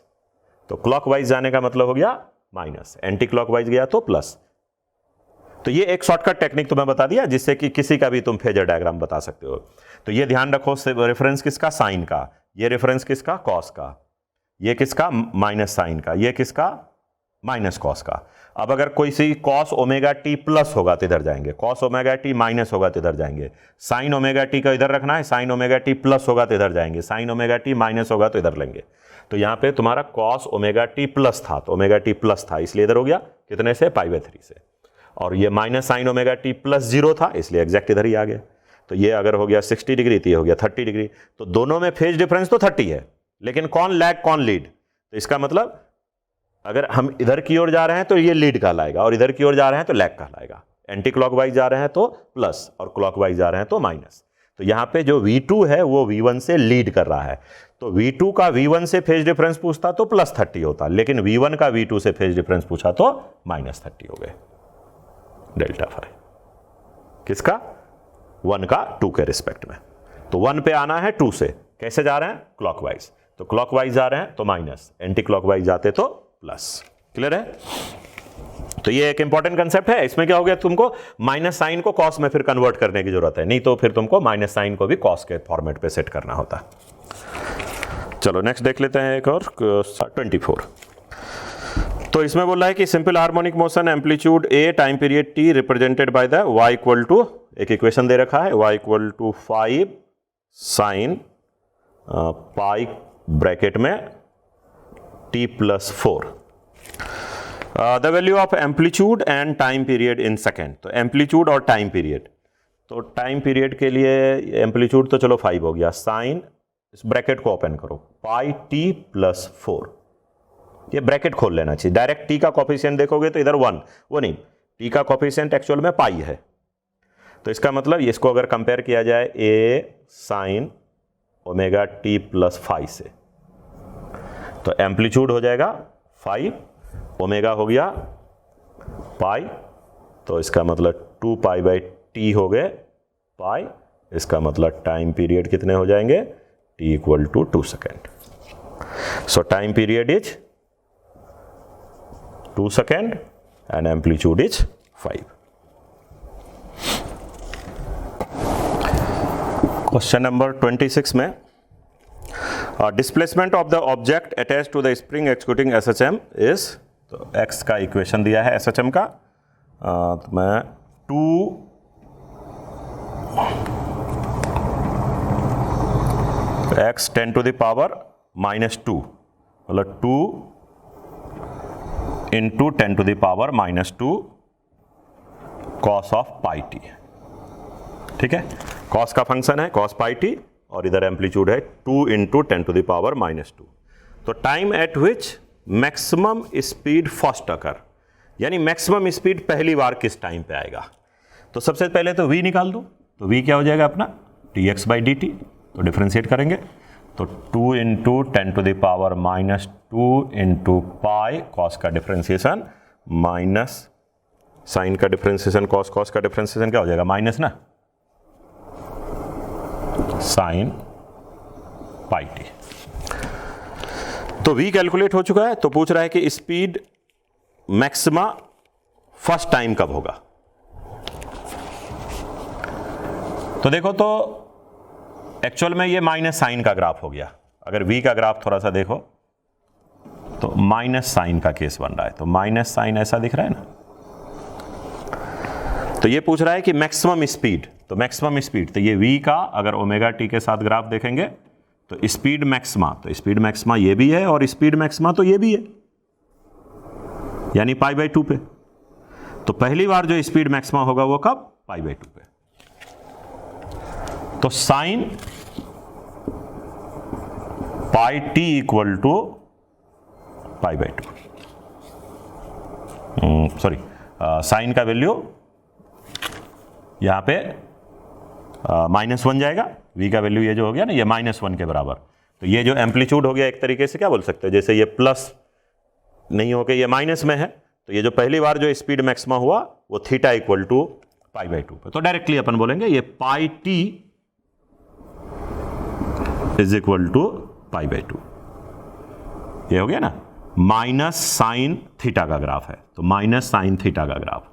तो क्लॉकवाइज जाने का मतलब हो गया माइनस, एंटी क्लॉकवाइज गया तो प्लस। तो ये एक शॉर्टकट टेक्निक तुम्हें बता दिया, जिससे कि किसी का भी तुम फेजर डायग्राम बता सकते हो। तो ये ध्यान रखो, रेफरेंस किसका, साइन का, ये रेफरेंस किसका, कॉस का, ये किसका, माइनस साइन का, ये किसका, माइनस कॉस का। अब अगर कोई सी कॉस ओमेगा टी प्लस होगा तो इधर जाएंगे, कॉस ओमेगा टी माइनस होगा तो इधर जाएंगे, साइन ओमेगा टी का इधर रखना है, साइन ओमेगा टी प्लस होगा तो इधर जाएंगे, साइन ओमेगा टी माइनस होगा तो इधर लेंगे। तो यहाँ पे तुम्हारा कॉस ओमेगा टी प्लस था, तो ओमेगा टी प्लस था इसलिए इधर हो गया, कितने से, पाई बाय 3 से, और ये minus sine omega t plus 0 था इसलिए एग्जैक्ट इधर ही आ गया। तो ये अगर हो गया 60 डिग्री तो ये हो गया 30 डिग्री, तो दोनों में फेज डिफरेंस तो 30 है, लेकिन कौन लैग कौन लीड, तो इसका मतलब अगर हम इधर की ओर जा रहे हैं तो ये लीड कहलाएगा, और इधर की ओर जा रहे हैं तो लैग कहलाएगा, एंटी क्लॉकवाइज जा रहे हैं तो प्लस, और क्लॉकवाइज जा रहे हैं तो माइनस। तो यहाँ पे जो V2 है वो V1 से लीड कर रहा है, तो V2 का V1 से फेज डिफरेंस पूछता तो +30 होता, लेकिन V1 का V2 से फेज डिफरेंस पूछा तो -30 हो गए। डेल्टा फाई किसका? 1 का 2 के रिस्पेक्ट में। तो 1 पे आना है 2 से, कैसे जा रहे हैं? क्लॉकवाइज, तो क्लॉकवाइज जा रहे हैं तो माइनस, एंटी क्लॉकवाइज जाते तो प्लस। क्लियर है? तो ये एक इंपॉर्टेंट कंसेप्ट है। इसमें क्या हो गया, तुमको माइनस साइन को कॉस में फिर कन्वर्ट करने की जरूरत है, नहीं तो फिर तुमको माइनस साइन को भी कॉस के फॉर्मेट पे सेट करना होता। चलो नेक्स्ट देख लेते हैं एक और 24। तो इसमें बोल रहा है कि simple harmonic motion amplitude a time period T represented by the y equal to, एक इक्वेशन दे रखा है, y equal to 5 sine pi bracket में t plus 4, the value of amplitude and time period in second. तो amplitude और time period, तो time period के लिए एम्पलीट्यूड तो चलो 5 हो गया, साइन, इस ब्रैकेट को ओपन करो, पाई टी प्लस 4, ये ब्रैकेट खोल लेना चाहिए। डायरेक्ट टी का कोफिशिएंट देखोगे तो इधर 1, वो नहीं, टी का कोफिशिएंट एक्चुअल में पाई है, तो इसका मतलब इसको अगर कंपेयर किया जाए ए साइन ओमेगा टी प्लस 5 से, तो एम्पलीट्यूड हो जाएगा 5, ओमेगा हो गया पाई, तो इसका मतलब 2 पाई बाई टी हो गए पाई, इसका मतलब टाइम पीरियड कितने हो जाएंगे? t equal to 2 second. So time period is 2 second and amplitude is 5। Question number 26 में displacement of the object attach to the spring executing SHM is, तो x का इक्वेशन दिया है SHM का, तो मैं 2x 10 टू द पावर -2, मतलब 2 into 10 to the power -2 cos of pi t. ठीक है, कॉस का फंक्शन है कॉस पाई टी, और इधर एम्पलीट्यूड है 2 इंटू 10 टू द पावर -2। तो time at which maximum speed first occur, यानी मैक्सिमम स्पीड पहली बार किस टाइम पे आएगा। तो सबसे पहले तो v निकाल दो, तो v क्या हो जाएगा अपना dx बाई dt, तो डिफ्रेंशिएट करेंगे, तो 2 into 10 to the power -2 into pi, cos का डिफ्रेंशिएशन माइनस साइन का डिफ्रेंशिएशन, कॉस कॉस का डिफ्रेंशिएशन क्या हो जाएगा? माइनस ना, साइन पाई टी। तो v कैलकुलेट हो चुका है, तो पूछ रहा है कि स्पीड मैक्सिमा फर्स्ट टाइम कब होगा। तो देखो, तो एक्चुअल में ये माइनस साइन का ग्राफ हो गया। अगर v का ग्राफ थोड़ा सा देखो तो माइनस साइन का केस बन रहा है, तो माइनस साइन ऐसा दिख रहा है ना। तो ये पूछ रहा है कि मैक्सिमम स्पीड, तो मैक्सिमम स्पीड, तो ये v का अगर ओमेगा टी के साथ ग्राफ देखेंगे तो स्पीड मैक्सिमा, तो स्पीड मैक्सिमा ये भी है और स्पीड मैक्सिमा तो ये भी है, यानी पाई बाई 2 पे। तो पहली बार जो स्पीड मैक्सिमा होगा वो कब? पाई बाई 2 पे। तो sine pi t equal to pi by 2, sorry sine का वैल्यू यहां पे -1 जाएगा, v का वैल्यू ये जो हो गया ना, ये -1 के बराबर। तो ये जो एम्पलीट्यूड हो गया, एक तरीके से क्या बोल सकते हैं, जैसे ये प्लस नहीं होके ये माइनस में है, तो ये जो पहली बार जो स्पीड मैक्सिमा हुआ वो theta equal to pi by 2 पे। तो डायरेक्टली अपन बोलेंगे ये pi t is equal to pi by 2, ये हो गया ना। माइनस साइन थीटा का ग्राफ है, तो माइनस साइन थीटा का ग्राफ,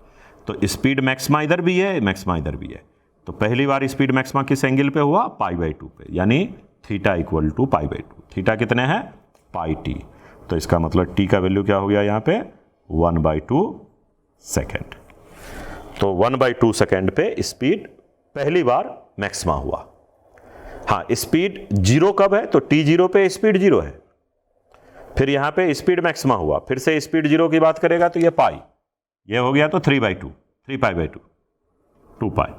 तो स्पीड मैक्सिमा इधर भी है, मैक्सिमा इधर भी है। तो पहली बार स्पीड मैक्सिमा किस एंगल पे हुआ? पाई बाई 2 पे, यानी theta equal to pi by 2। Theta कितने हैं? पाई टी। तो इसका मतलब टी का वैल्यू क्या हो गया यहाँ पे? 1/2 सेकेंड। तो 1/2 सेकेंड पे स्पीड पहली बार मैक्सिमा हुआ। हाँ, स्पीड जीरो कब है? तो t0 पे स्पीड जीरो है, फिर यहाँ पे स्पीड मैक्सिमा हुआ, फिर से स्पीड जीरो की बात करेगा तो ये पाई, ये हो गया तो 3/2, 3 पाई बाई 2, 2 पाई।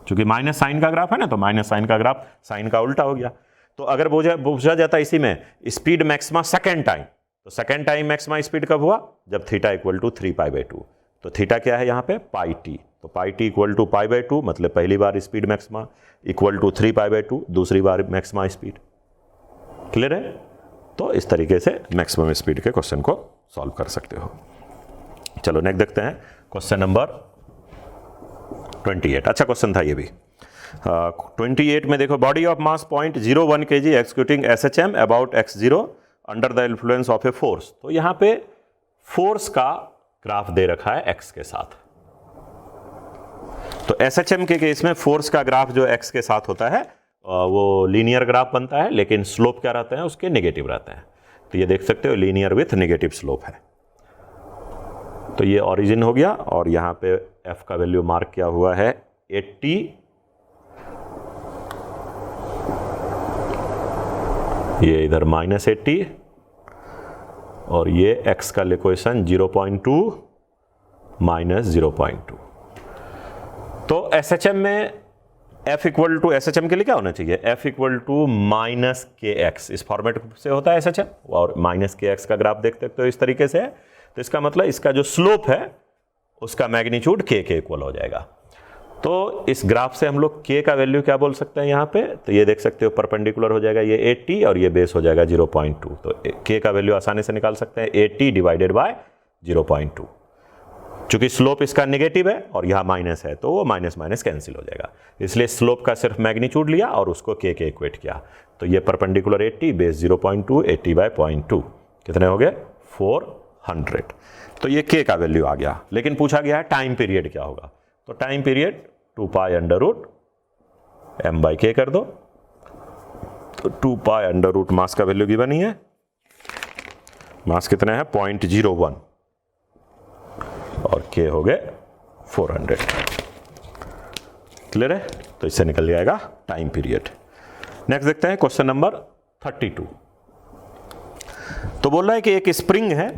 चूंकि माइनस साइन का ग्राफ है ना, तो माइनस साइन का ग्राफ साइन का उल्टा हो गया। तो अगर पूछा जाता इसी में स्पीड मैक्सिमा सेकेंड टाइम, तो सेकेंड टाइम मैक्सिमा स्पीड कब हुआ? जब theta equal to 3 pi by 2। तो थीटा क्या है यहाँ पे? Pi t. तो तो pi t equal to pi by 2, मतलब पहली बार speed maxima, equal to 3 pi by 2 दूसरी बार मैक्सिमा स्पीड। क्लियर है? तो इस तरीके से मैक्सिमम स्पीड के क्वेश्चन को सॉल्व कर सकते हो। चलो नेक्स्ट देखते हैं क्वेश्चन नंबर 28। अच्छा क्वेश्चन था ये भी। 28 में देखो, body of mass 0.01 kg executing SHM about x0 under the influence of a force. तो यहाँ पे फोर्स का ग्राफ दे रखा है x के साथ। तो SHM के केस में फोर्स का ग्राफ जो x के साथ होता है वो लीनियर ग्राफ बनता है, लेकिन स्लोप क्या रहते हैं उसके, नेगेटिव रहते हैं। तो ये देख सकते हो लीनियर विथ नेगेटिव स्लोप है। तो ये ओरिजिन हो गया और यहाँ पे f का वैल्यू मार्क किया हुआ है 80, ये इधर -80 और ये x का इक्वेशन 0.2 -0.2। तो SHM में F इक्वल टू, SHM के लिए क्या होना चाहिए, F इक्वल टू -kx, इस फॉर्मेट से होता है SHM, और -kx का ग्राफ देख सकते हो इस तरीके से है। तो इसका मतलब इसका जो स्लोप है उसका मैग्नीट्यूड k के इक्वल हो जाएगा। तो इस ग्राफ से हम लोग k का वैल्यू क्या बोल सकते हैं यहाँ पे, तो ये देख सकते हो परपेंडिकुलर हो जाएगा ये 80 और ये बेस हो जाएगा 0.2। तो k का वैल्यू आसानी से निकाल सकते हैं 80 डिवाइडेड बाय 0.2। चूंकि स्लोप इसका नेगेटिव है और यहाँ माइनस है तो वो माइनस माइनस कैंसिल हो जाएगा, इसलिए स्लोप का सिर्फ मैग्नीट्यूड लिया और उसको k के इक्वेट किया। तो ये परपेंडिकुलर 80 बेस 0.2, 80 बाय 0.2 कितने हो गए 400। तो ये k का वैल्यू आ गया। लेकिन पूछा गया है टाइम पीरियड क्या होगा, तो time period 2 pi under root m by k कर दो। तो 2 पाई अंडर रूट मास का वैल्यू गिवन ही है, मास कितना है 0.01 और k हो गए 400। क्लियर है? तो इससे निकल जाएगा टाइम पीरियड। नेक्स्ट देखते हैं क्वेश्चन नंबर 32। तो बोल रहा है कि एक स्प्रिंग है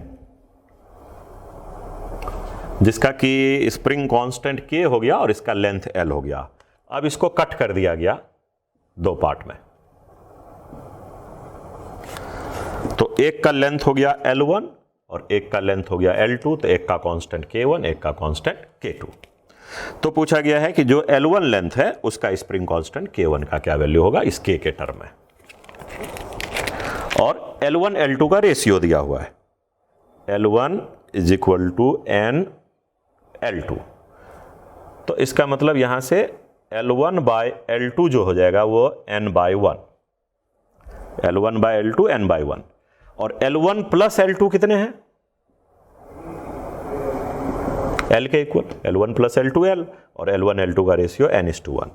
जिसका कि स्प्रिंग कांस्टेंट k हो गया और इसका लेंथ l हो गया। अब इसको कट कर दिया गया दो पार्ट में। तो एक का लेंथ हो गया L1 और एक का लेंथ हो गया L2। तो एक का कांस्टेंट K1, एक का कांस्टेंट K2। तो पूछा गया है कि जो L1 लेंथ है उसका स्प्रिंग कांस्टेंट K1 का क्या वैल्यू होगा इस K के टर्म में, और L1 L2 का रेशियो दिया हुआ है, L1 is equal to N L2। तो इसका मतलब यहां से L1 बाय L2 जो हो जाएगा वो N by 1, L1 by L2 N by 1, और L1 प्लस L2 कितने हैं L के equal, L1 plus L2 L, और L1 L2 का रेशियो N/1।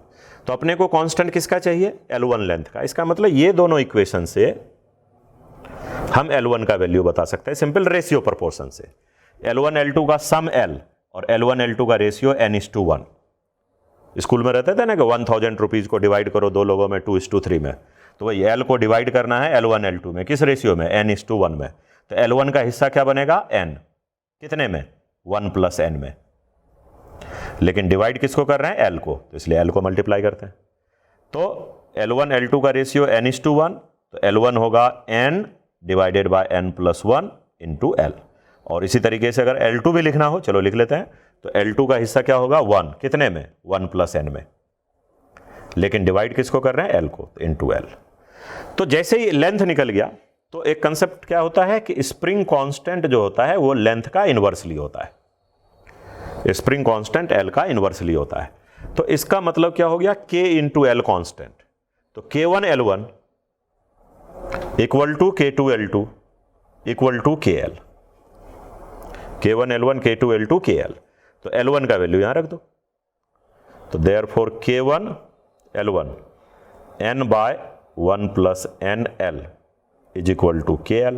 तो अपने को कांस्टेंट किसका चाहिए, L1 लेंथ का। इसका मतलब ये दोनों इक्वेशन से हम L1 का वैल्यू बता सकते हैं सिंपल रेशियो प्रोपोर्शन से। L1 L2 का सम L और L1 L2 का रेशियो N/1। स्कूल में रहते थे ना कि 1000 रुपीज को डिवाइड करो दो लोगों में 2:3 में, तो वही L को डिवाइड करना है L1 L2 में, किस रेशियो में N/1 में। तो L1 का हिस्सा क्या बनेगा N, कितने में 1 प्लस N में, लेकिन डिवाइड किसको कर रहे हैं L को, तो इसलिए L को मल्टीप्लाई करते हैं। तो L1 L2 का रेशियो N/1, तो L1 होगा N divided by N plus 1 into L। और इसी तरीके से अगर L2 भी लिखना हो, चलो लिख लेते हैं, तो L2 का हिस्सा क्या होगा 1, कितने में 1 प्लस N में, लेकिन डिवाइड किसको कर रहे हैं L को, इंटू L। तो जैसे ही लेंथ निकल गया तो एक कंसेप्ट क्या होता है कि स्प्रिंग कांस्टेंट जो होता है वो लेंथ का इनवर्सली होता है, स्प्रिंग कांस्टेंट L का इनवर्सली होता है। तो इसका मतलब क्या हो गया K इंटू L कांस्टेंट, तो K1 L1 equal to K2 L2 equal to KL, K1 L1 K2 L2 KL। तो L1 का वैल्यू यहां रख दो, तो therefore K1 L1 N by 1 plus N L is equal to KL।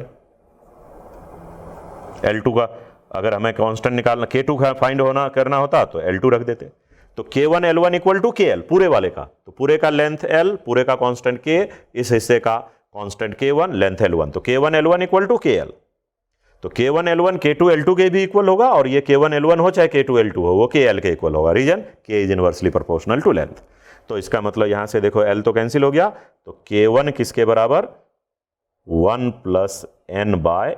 L2 का अगर हमें कांस्टेंट निकालना, K2 का फाइंड होना करना होता तो L2 रख देते। तो K1 L1 equal to KL पूरे वाले का, तो पूरे का लेंथ L, पूरे का कांस्टेंट K, इस हिस्से का कांस्टेंट K1, लेंथ L1, तो K1 L1 equal to KL। तो K1 L1 K2 L2 के भी इक्वल होगा, और ये K1 L1 हो चाहे K2 L2 हो वो KL के इक्वल होगा। Reason K is inversely proportional to length. तो इसका मतलब यहां से देखो L तो कैंसिल हो गया, तो K1 किसके बराबर 1 plus N by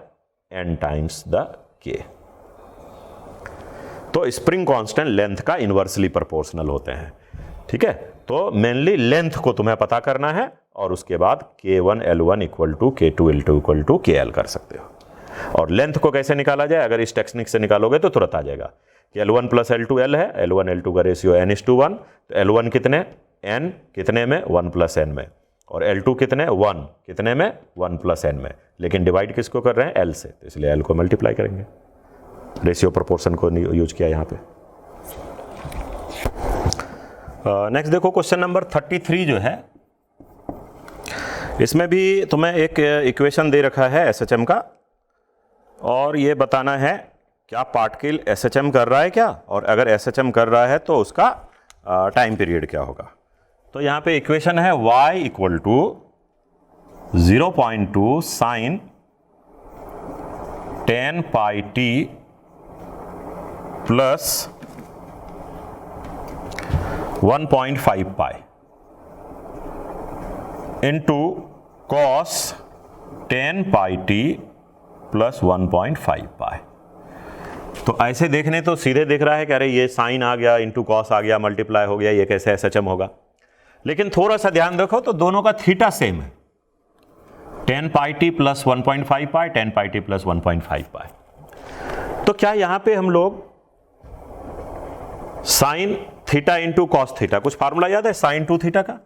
N times the K। तो स्प्रिंग कांस्टेंट लेंथ का इन्वर्सली प्रोपोर्शनल होते हैं। ठीक है, तो मेनली लेंथ को तुम्हें पता करना है और उसके बाद K1 L1 equal to K2 L2 equal to KL कर सकते हो। और लेंथ को कैसे निकाला जाए, अगर इस टेक्निक से निकालोगे तो तुरंत आ जाएगा कि L1 प्लस L2 L है, L1 L2 का रेशियो n:1, तो L1 कितने, n कितने में, 1 प्लस n में, और L2 कितने, 1 कितने में, 1 प्लस n में, लेकिन डिवाइड किसको कर रहे हैं, L से, तो इसलिए L को मल्टीप्लाई करेंगे, रेशियो प्रोपोर्शन को यूज किया यहाँ पे। नेक्स्ट देखो क्वेश्चन नंबर 33 जो है, इसमें भी तुम्हें एक इक्वेशन दे रखा है SHM का, और ये बताना है क्या पार्टिकल SHM कर रहा है क्या, और अगर SHM कर रहा है तो उसका टाइम पीरियड क्या होगा। तो यहाँ पे इक्वेशन है y equal to 0.2 sine 10 pi t plus 1.5 pi into cos 10 pi t plus 1.5 pi. तो ऐसे देखने तो सीधे दिख रहा है कि अरे ये साइन आ गया, इंटू कॉस आ गया, मल्टीप्लाई हो गया, ये कैसे SHM होगा। लेकिन थोड़ा सा ध्यान रखो तो दोनों का थीटा सेम है, 10 pi t plus 1.5 pi, 10 pi t plus 1.5 pi. तो क्या यहां पे हम लोग sine theta into cos theta, कुछ फार्मूला याद है साइन 2 थीटा का,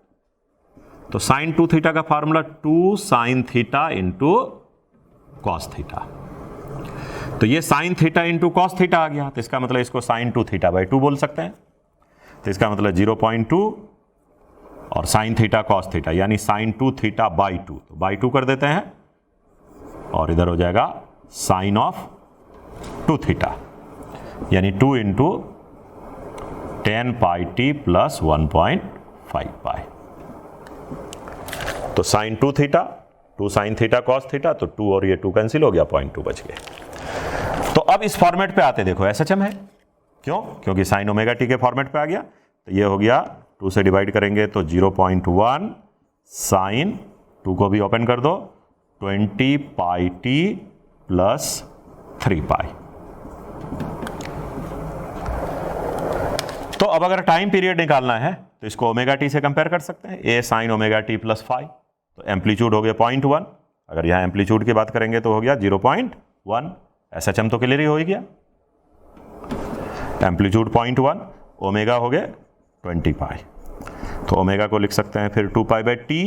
तो साइन 2 थीटा का formula 2 sine theta into cos theta. तो ये sine theta into cos theta आ गया, तो इसका मतलब इसको साइन 2 थीटा बाई 2 बोल सकते हैं। तो इसका मतलब 0.2 और साइन थीटा कॉस थीटा, यानी साइन 2 थीटा बाई 2, तो बाई 2 कर देते हैं और इधर हो जाएगा साइन ऑफ 2 थीटा, यानी 2 into 10 pi t plus 1.5 pi. तो sine 2 theta, 2 sine theta cos theta, तो 2 और ये 2 कैंसिल हो गया, 0.2 बच गए। तो अब इस फॉर्मेट पे आते, देखो SHM है, क्यों, क्योंकि साइन ओमेगा टी के फॉर्मेट पे आ गया। तो ये हो गया 2 से डिवाइड करेंगे तो 0.1 साइन 2 को भी ओपन कर दो 20 पाई टी प्लस 3 पाई। तो अब अगर टाइम पीरियड निकालना है तो इसको ओमेगा टी से कंपेयर कर सकते हैं, ए साइन ओमेगा टी प्लस 5, तो एम्पलीट्यूड हो गया 0.1, अगर यहाँ एम्पलीट्यूड की बात करेंगे तो हो गया 0.1, SHM तो क्लियर ही हो गया, एम्पलीट्यूड 0.1, ओमेगा हो गया 20 पाई, तो ओमेगा को लिख सकते हैं फिर 2 pi by t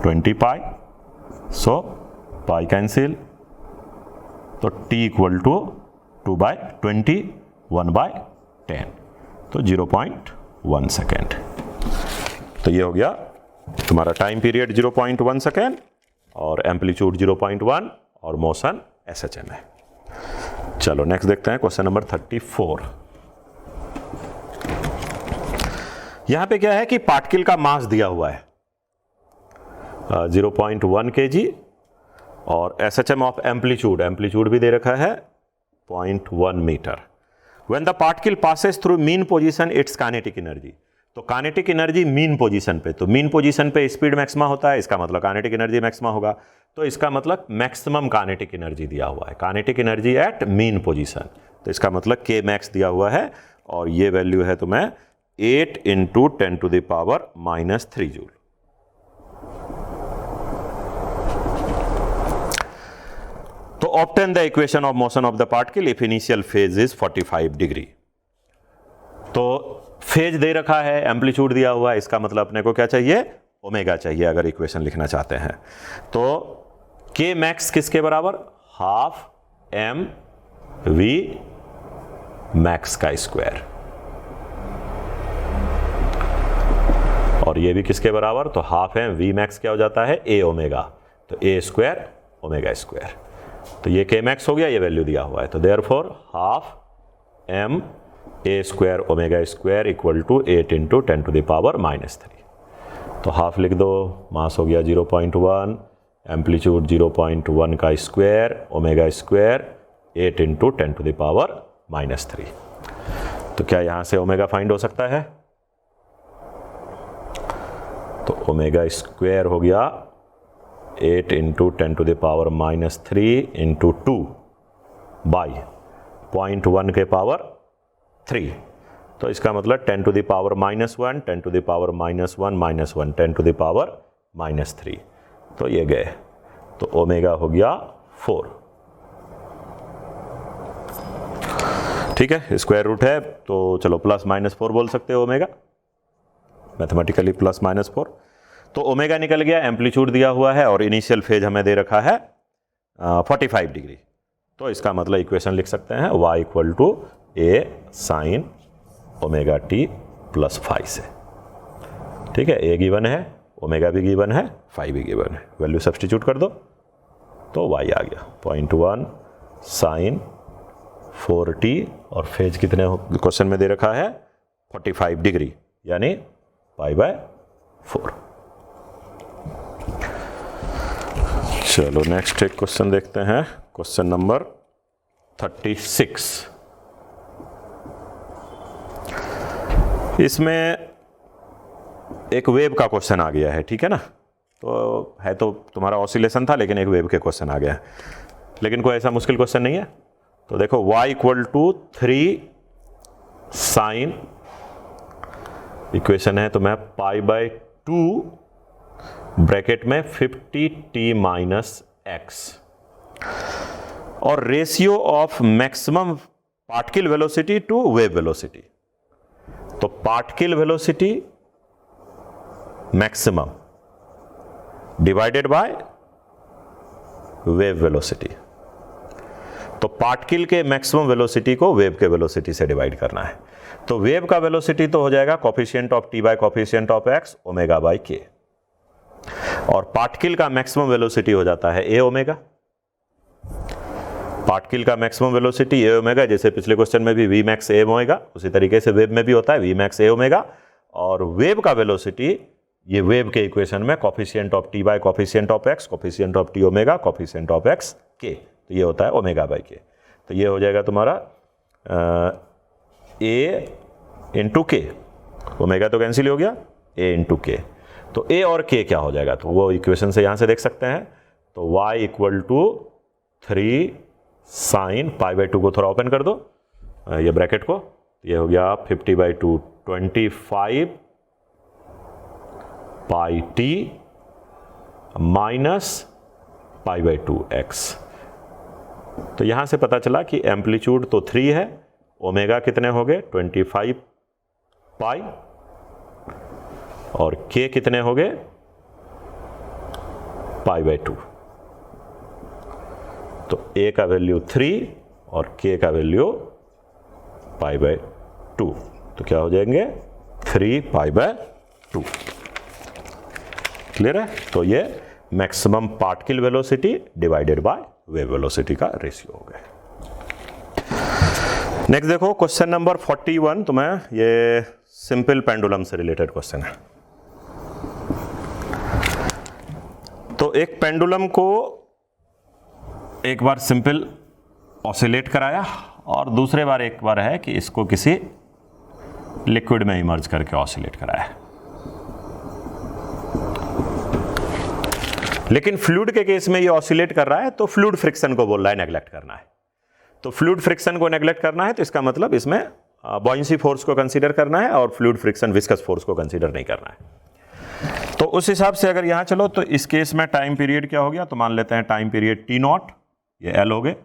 20 pi, so pi cancel, तो t equal to 2 by 20, 1 by 10, तो 0.1 सेकेंड। तो ये हो गया तुम्हारा टाइम पीरियड 0.1 सेकेंड और एम्पलीट्यूड 0.1 और मोशन SHM है। चलो नेक्स्ट देखते हैं क्वेश्चन नंबर 34। यहां पे क्या है कि पार्टिकल का मास दिया हुआ है 0.1 kg और SHM ऑफ एम्पलीट्यूड भी दे रखा है 0.1 metre. When the particle passes through mean position its kinetic energy, तो काइनेटिक एनर्जी मीन पोजीशन पे, तो मीन पोजीशन पे स्पीड मैक्सिमा होता है, इसका मतलब काइनेटिक एनर्जी मैक्सिमा होगा, तो इसका मतलब मैक्सिमम काइनेटिक एनर्जी दिया हुआ है, kinetic energy at mean position, तो इसका मतलब K मैक्स दिया हुआ है और ये वैल्यू है तुम्हें 8 इंटू 10⁻³ जूल। तो obtain the equation of motion of the particle if initial phase is 45 degree. तो फेज दे रखा है, एम्पलीट्यूड दिया हुआ है, इसका मतलब अपने को क्या चाहिए, ओमेगा चाहिए अगर इक्वेशन लिखना चाहते हैं। तो K मैक्स किसके बराबर, हाफ m v मैक्स का स्क्वायर, और ये भी किसके बराबर, तो हाफ m v मैक्स क्या हो जाता है, a ओमेगा, तो a स्क्वायर ओमेगा स्क्वायर, तो ये K मैक्स हो गया, ये वैल्यू दिया हुआ है, तो therefore half m a square omega square equal to 8 into 10⁻⁻3। तो हाफ लिख दो, मास हो गया 0.1, एम्पलीट्यूड 0.1 का स्क्वायर ओमेगा स्क्वायर 8 इंटू 10⁻⁻3। तो क्या यहाँ से ओमेगा फाइंड हो सकता है, तो ओमेगा स्क्वायर हो गया 8 इंटू 10⁻³ इंटू 2 बाई 0.1 के पावर 3, तो इसका मतलब 10 to the power -1, 10 to the power -1 -1, 10 to the power -3, तो ये गए, तो ओमेगा हो गया 4। ठीक है, स्क्वायर रूट है तो चलो +-4 बोल सकते हो ओमेगा, मैथमेटिकली +-4। तो ओमेगा निकल गया, एम्पलीट्यूड दिया हुआ है और इनिशियल फेज हमें दे रखा है 45 डिग्री। तो इसका मतलब इक्वेशन लिख सकते हैं y = a sin ω t + phi से। ठीक है, a गिवन है, ओमेगा भी गिवन है, phi भी गिवन है, वैल्यू सब्स्टिट्यूट कर दो तो y आ गया 0.1 sin 4t और फेज कितने क्वेश्चन में दे रखा है 45 डिग्री यानी π/4। चलो नेक्स्ट एक क्वेश्चन देखते हैं, क्वेश्चन नंबर 36। इसमें एक वेव का क्वेश्चन आ गया है, ठीक है ना, तो है तो तुम्हारा ऑसिलेशन था लेकिन एक वेव के क्वेश्चन आ गया है, लेकिन कोई ऐसा मुश्किल क्वेश्चन नहीं है। तो देखो y = 3 sin, इक्वेशन है तो मैं π/2 ब्रैकेट में 50t - x और ratio of maximum particle velocity to wave velocity. तो particle velocity maximum divided by wave velocity. तो पार्टिकल के मैक्सिमम वेलोसिटी को वेव के वेलोसिटी से डिवाइड करना है। तो वेव का वेलोसिटी तो हो जाएगा coefficient of t by coefficient of x ω/k, और पार्टिकल का मैक्सिमम वेलोसिटी हो जाता है a ओमेगा। पार्टिकल का मैक्सिमम वेलोसिटी a ओमेगा, जैसे पिछले क्वेश्चन में भी v max a ओमेगा, उसी तरीके से वेव में भी होता है v max a ओमेगा। और वेव का वेलोसिटी, ये वेव के इक्वेशन में coefficient of t by coefficient of x, coefficient of t omega, coefficient of x k, तो ये होता है ω/k। तो ये हो जाएगा तुम्हारा a × k, ओमेगा तो कैंसिल हो गया, a × k। तो a और k क्या हो जाएगा, तो वो इक्वेशन से यहाँ से देख सकते हैं। तो y = 3 sin π/2 को थोड़ा ओपन कर दो ये ब्रैकेट को, ये हो गया 50/2 25 πt - π/2x। तो यहाँ से पता चला कि एम्पलीट्यूड तो 3 है, ओमेगा कितने हो गए 25 पाई, और k कितने हो गए π/2। तो a का वैल्यू 3 और k का वैल्यू π/2, तो क्या हो जाएंगे 3 π/2। क्लियर है? तो ये maximum particle velocity divided by wave velocity का रेशियो हो गया। नेक्स्ट देखो क्वेश्चन नंबर 41, तुम्हें ये सिंपल पेंडुलम से रिलेटेड क्वेश्चन है। तो एक पेंडुलम को एक बार सिंपल ऑसिलेट कराया और दूसरे बार एक बार है कि इसको किसी लिक्विड में इमर्ज करके ऑसिलेट कराया। लेकिन फ्लूइड के केस में ये ऑसिलेट कर रहा है तो फ्लूइड फ्रिक्शन को बोल रहा है नेग्लेक्ट करना है। तो फ्लूइड फ्रिक्शन को नेग्लेक्ट करना है तो इसका मतलब इसमें बॉयंसी फोर्स को कंसीडर करना है और फ्लूइड फ्रिक्शन विस्कस फोर्स को कंसीडर नहीं करना है। तो उस हिसाब से अगर यहाँ चलो तो इस केस में टाइम पीरियड क्या हो गया, तो मान लेते हैं टाइम पीरियड t0, ये l हो गए,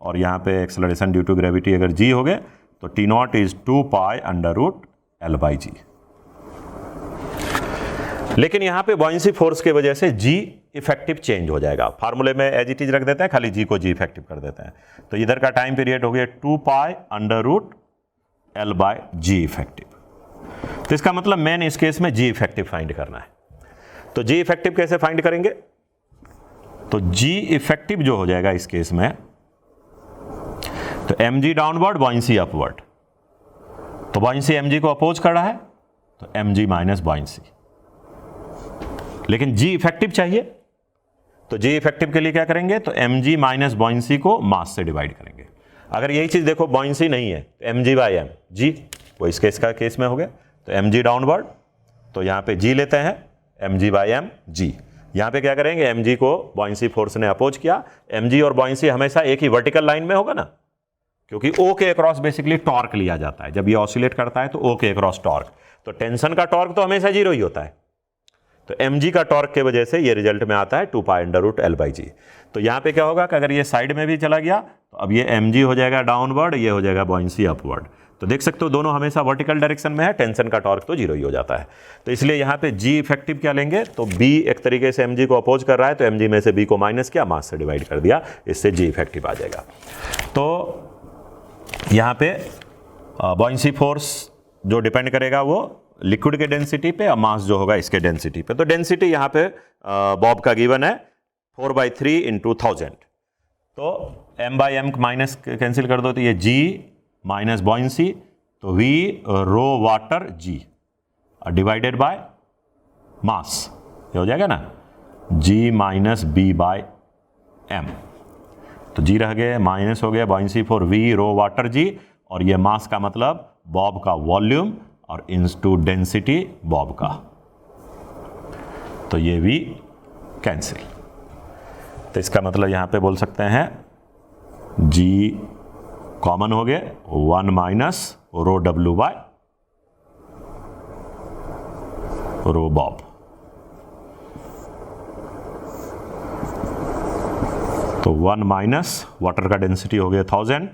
और यहाँ पे एक्सेलरेशन ड्यू टू ग्रेविटी अगर g हो गए तो t0 इज 2 पाई √L/g। लेकिन यहाँ पे बॉयंसी फोर्स के वजह से g इफेक्टिव चेंज हो जाएगा। फार्मूले में एज इट इज रख देते हैं, खाली g को g इफेक्टिव कर देते हैं। तो इधर का टाइम पीरियड हो गया 2 पाई √L/g इफेक्टिव। तो इसका मतलब मेन इस केस में g इफेक्टिव फाइंड करना है। तो g इफेक्टिव कैसे फाइंड करेंगे, तो g इफेक्टिव जो हो जाएगा इस केस में, तो mg डाउनवर्ड बॉयंसी अपवर्ड, तो बॉयंसी mg को अपोज कर रहा है तो mg माइनस बॉयंसी। लेकिन g इफेक्टिव चाहिए तो g इफेक्टिव के लिए क्या करेंगे, तो mg माइनस बॉयंसी को मास से डिवाइड करेंगे। अगर यही चीज देखो बॉयंसी नहीं है तो mg/m, g वो इस केस का केस में हो गया, तो mg डाउनवर्ड, तो यहाँ पे g लेते हैं mg/m g। यहाँ पे क्या करेंगे, mg को बॉयंसी फोर्स ने अपोज किया, mg और बॉयंसी हमेशा एक ही वर्टिकल लाइन में होगा ना, क्योंकि ओ के अक्रॉस बेसिकली टॉर्क लिया जाता है। जब ये ऑसिलेट करता है तो ओ के अक्रॉस टॉर्क, तो टेंशन का टॉर्क तो हमेशा 0 ही होता है। तो mg का टॉर्क के वजह से ये रिजल्ट में आता है 2 pi under root l by g. तो यहाँ पे क्या होगा कि अगर ये साइड में भी चला गया तो अब ये mg हो जाएगा डाउनवर्ड, ये हो जाएगा बॉयंसी अपवर्ड। तो देख सकते हो दोनों हमेशा वर्टिकल डायरेक्शन में है, टेंशन का टॉर्क तो 0 ही हो जाता है। तो इसलिए यहाँ पे g इफेक्टिव क्या लेंगे, तो b एक तरीके से mg को अपोज कर रहा है, तो mg में से b को माइनस किया, मास से डिवाइड कर दिया, इससे g इफेक्टिव आ जाएगा। तो यहाँ पे बॉयंसी फोर्स जो डिपेंड करेगा वो लिक्विड के डेंसिटी पे और मास जो होगा इसके डेंसिटी पे। तो डेंसिटी यहाँ पे बॉब का गिवन है 4/3 × 1000। तो m/m माइनस कैंसिल कर दो तो ये g माइनस बॉयंसी, तो v rho water g divided by mass, ये हो जाएगा ना g माइनस b/m। तो g रह गए, माइनस हो गया buoyancy for v rho water g, और ये मास का मतलब बॉब का वॉल्यूम और इनटू डेंसिटी बॉब का, तो ये भी कैंसिल। तो इसका मतलब यहां पे बोल सकते हैं g कॉमन हो गए 1 माइनस रो w बाय रो बॉब। तो 1 माइनस वाटर का डेंसिटी हो गया 1000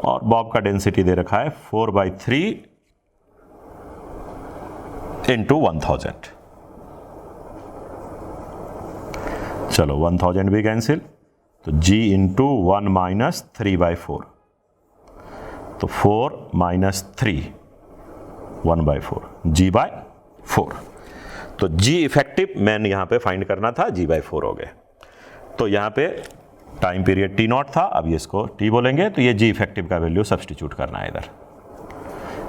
और बॉब का डेंसिटी दे रखा है 4/3 × 1000। चलो 1000 भी कैंसिल, तो g × 1 माइनस 3/4, तो 4 माइनस 3 1/4 g/4। तो g इफेक्टिव मैंने यहां पे फाइंड करना था, g/4 हो गए। तो यहां पे टाइम पीरियड t0 था, अब ये इसको t बोलेंगे, तो ये g इफेक्टिव का वैल्यू सब्स्टिट्यूट करना है इधर।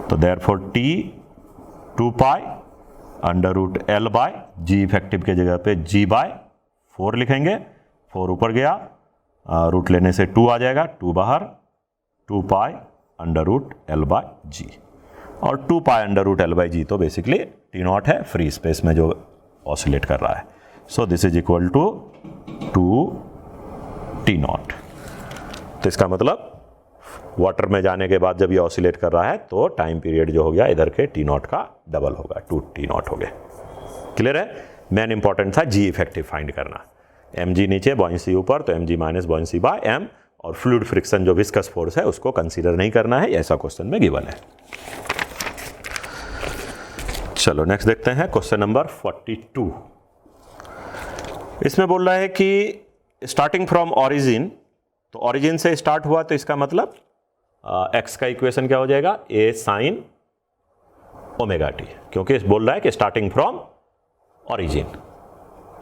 तो therefore t 2 pi under root L by g effective के जगह पे g/4 लिखेंगे, 4 ऊपर गया, रूट लेने से 2 आ जाएगा, 2 बाहर, 2 pi under root L by g, और 2 pi under root L by g तो बेसिकली t0 है, फ्री स्पेस में जो ऑसिलेट कर रहा है। So this is equal to 2t0। तो इसका मतलब वाटर में जाने के बाद जब ये ऑसिलेट कर रहा है तो टाइम पीरियड जो हो गया इधर के t0 का डबल होगा, 2t0 हो गया। क्लियर है? मेन इंपॉर्टेंट था जी इफेक्टिव फाइंड करना, mg नीचे बॉयंसी ऊपर, तो mg minus buoyancy by m, और फ्लूइड फ्रिक्शन जो विस्कस फोर्स है उसको कंसीडर नहीं करना है, ऐसा क्वेश्चन में गिवन है। चलो नेक्स्ट देखते हैं क्वेश्चन नंबर 42। इसमें बोल रहा है कि स्टार्टिंग फ्रॉम ऑरिजिन, तो ऑरिजिन से स्टार्ट हुआ तो इसका मतलब x का इक्वेशन क्या हो जाएगा, a sin ओमेगा टी, क्योंकि बोल रहा है कि स्टार्टिंग फ्रॉम ऑरिजिन,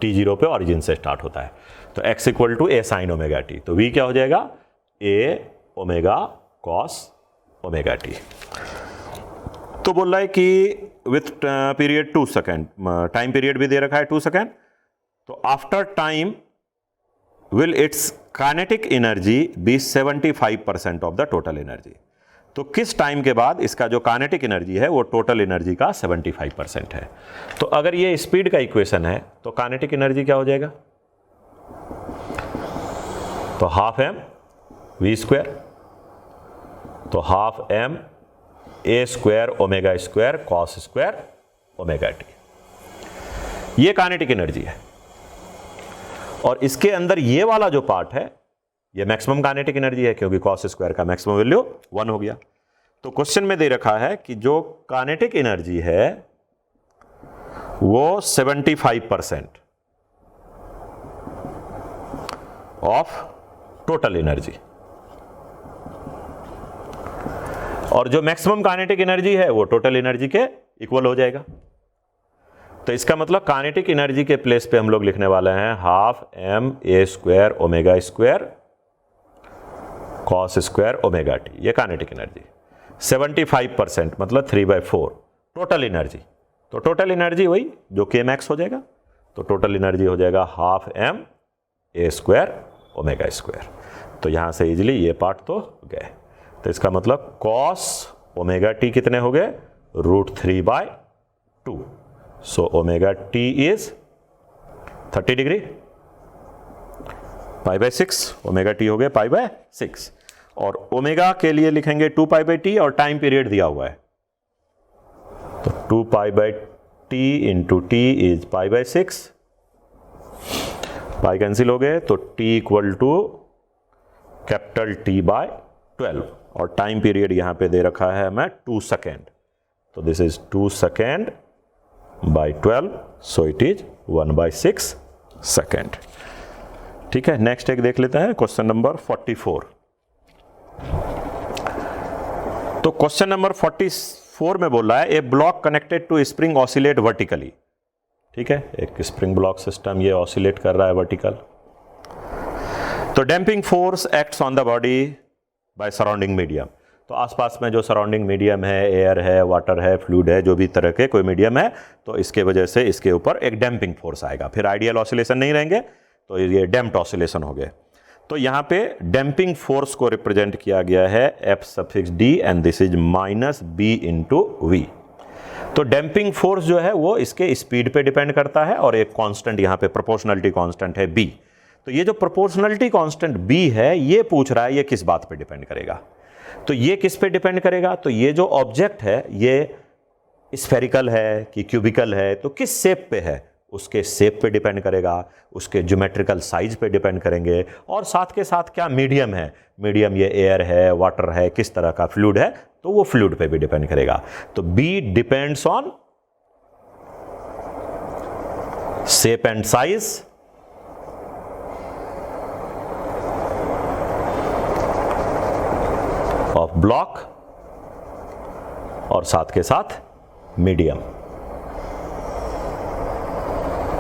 t0 पे ऑरिजिन से स्टार्ट होता है, तो x equal to a sin omega t, तो v क्या हो जाएगा, a omega cos omega t. तो बोल रहा है कि with period 2 second, time period भी दे रखा है 2 सेकेंड, तो after time will its kinetic energy be 75% of the total energy। तो किस टाइम के बाद इसका जो काइनेटिक एनर्जी है वो टोटल एनर्जी का 75% है। तो अगर ये स्पीड का इक्वेशन है तो काइनेटिक एनर्जी क्या हो जाएगा, तो हाफ m v स्क्वायर, तो half m a square omega square cos square omega T, ये काइनेटिक एनर्जी है। और इसके अंदर ये वाला जो पार्ट है ये मैक्सिमम काइनेटिक एनर्जी है, क्योंकि कॉस स्क्वायर का मैक्सिमम वैल्यू 1 हो गया। तो क्वेश्चन में दे रखा है कि जो काइनेटिक एनर्जी है वो 75% ऑफ टोटल एनर्जी, और जो मैक्सिमम काइनेटिक एनर्जी है वो टोटल एनर्जी के इक्वल हो जाएगा। तो इसका मतलब काइनेटिक एनर्जी के प्लेस पे हम लोग लिखने वाले हैं half m a square omega square cos square omega T, ये काइनेटिक एनर्जी। 75% मतलब 3/4 टोटल एनर्जी, तो टोटल एनर्जी वही जो k मैक्स हो जाएगा, तो टोटल एनर्जी हो जाएगा half m a square omega square. तो यहां से इजिली ये पार्ट तो गए, तो इसका मतलब कॉस ओमेगा टी कितने हो गए, √3/2। So omega t is 30 degree, π/6, omega t हो गया π/6। और ओमेगा के लिए लिखेंगे 2π/t और टाइम पीरियड दिया हुआ है, तो 2π/t into t is π/6, pi cancel हो गए, तो t equal to capital T/12 और टाइम पीरियड यहां पे दे रखा है हमें 2 सेकेंड, तो this is 2 second by 12, so it is 1/6 second. ठीक है, नेक्स्ट एक देख लेते हैं, क्वेश्चन नंबर 44। तो क्वेश्चन नंबर 44 में बोल रहा है a block connected to spring oscillate vertically. ठीक है, एक स्प्रिंग ब्लॉक सिस्टम ये ऑसिलेट कर रहा है वर्टिकल। तो damping force acts on the body by surrounding medium, तो आसपास में जो सराउंडिंग मीडियम है, एयर है, वाटर है, फ्लूइड है, जो भी तरह के कोई मीडियम है, तो इसके वजह से इसके ऊपर एक डैम्पिंग फोर्स आएगा। फिर आइडियल ऑसिलेशन नहीं रहेंगे, तो ये डैम्प्ड ऑसिलेशन हो गए। तो यहाँ पे डैम्पिंग फोर्स को रिप्रेजेंट किया गया है F∗D and this is -B into V। तो डैम्पिंग फोर्स जो है वो इसके स्पीड पे डिपेंड करता है और एक कांस्टेंट यहाँ पे प्रोपोर्शनलिटी कांस्टेंट है B। तो ये जो प्रोपोर्शनलिटी कांस्टेंट B है, ये पूछ रहा है ये किस बात पे डिपेंड करेगा। तो ये किस पे डिपेंड करेगा, तो ये जो ऑब्जेक्ट है ये स्फेरिकल है कि क्यूबिकल है, तो किस शेप पे है उसके शेप पे डिपेंड करेगा, उसके ज्योमेट्रिकल साइज पे डिपेंड करेंगे, और साथ के साथ क्या मीडियम है, मीडियम ये एयर है, वाटर है, किस तरह का फ्लूइड है, तो वो फ्लूइड पे भी डिपेंड करेगा। तो B depends on shape and size of block और साथ के साथ मीडियम,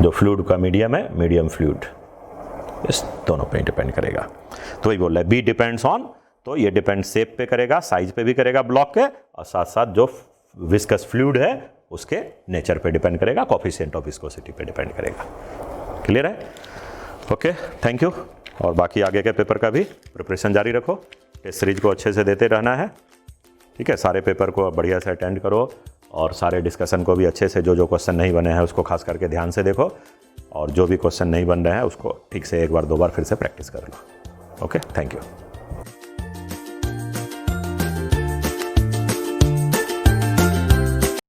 जो फ्लूइड का मीडियम है, मीडियम फ्लूइड, इस दोनों पे डिपेंड करेगा। तो वही बोल रहा है B डिपेंड्स ऑन, तो ये डिपेंड शेप पे करेगा, साइज पे भी करेगा ब्लॉक के, और साथ साथ जो विस्कस फ्लूइड है उसके नेचर पे डिपेंड करेगा, कोफिशिएंट ऑफ विस्कोसिटी पे डिपेंड करेगा। क्लियर है? Okay, thank you. और बाकी आगे के पेपर का भी प्रिपरेशन जारी रखो, टेस्ट सीरीज को अच्छे से देते रहना है। ठीक है, सारे पेपर को बढ़िया से अटेंड करो और सारे डिस्कशन को भी अच्छे से, जो क्वेश्चन नहीं बने हैं उसको खास करके ध्यान से देखो, और जो भी क्वेश्चन नहीं बन रहे हैं उसको ठीक से एक बार 2 बार फिर से प्रैक्टिस कर लो। Okay, thank you.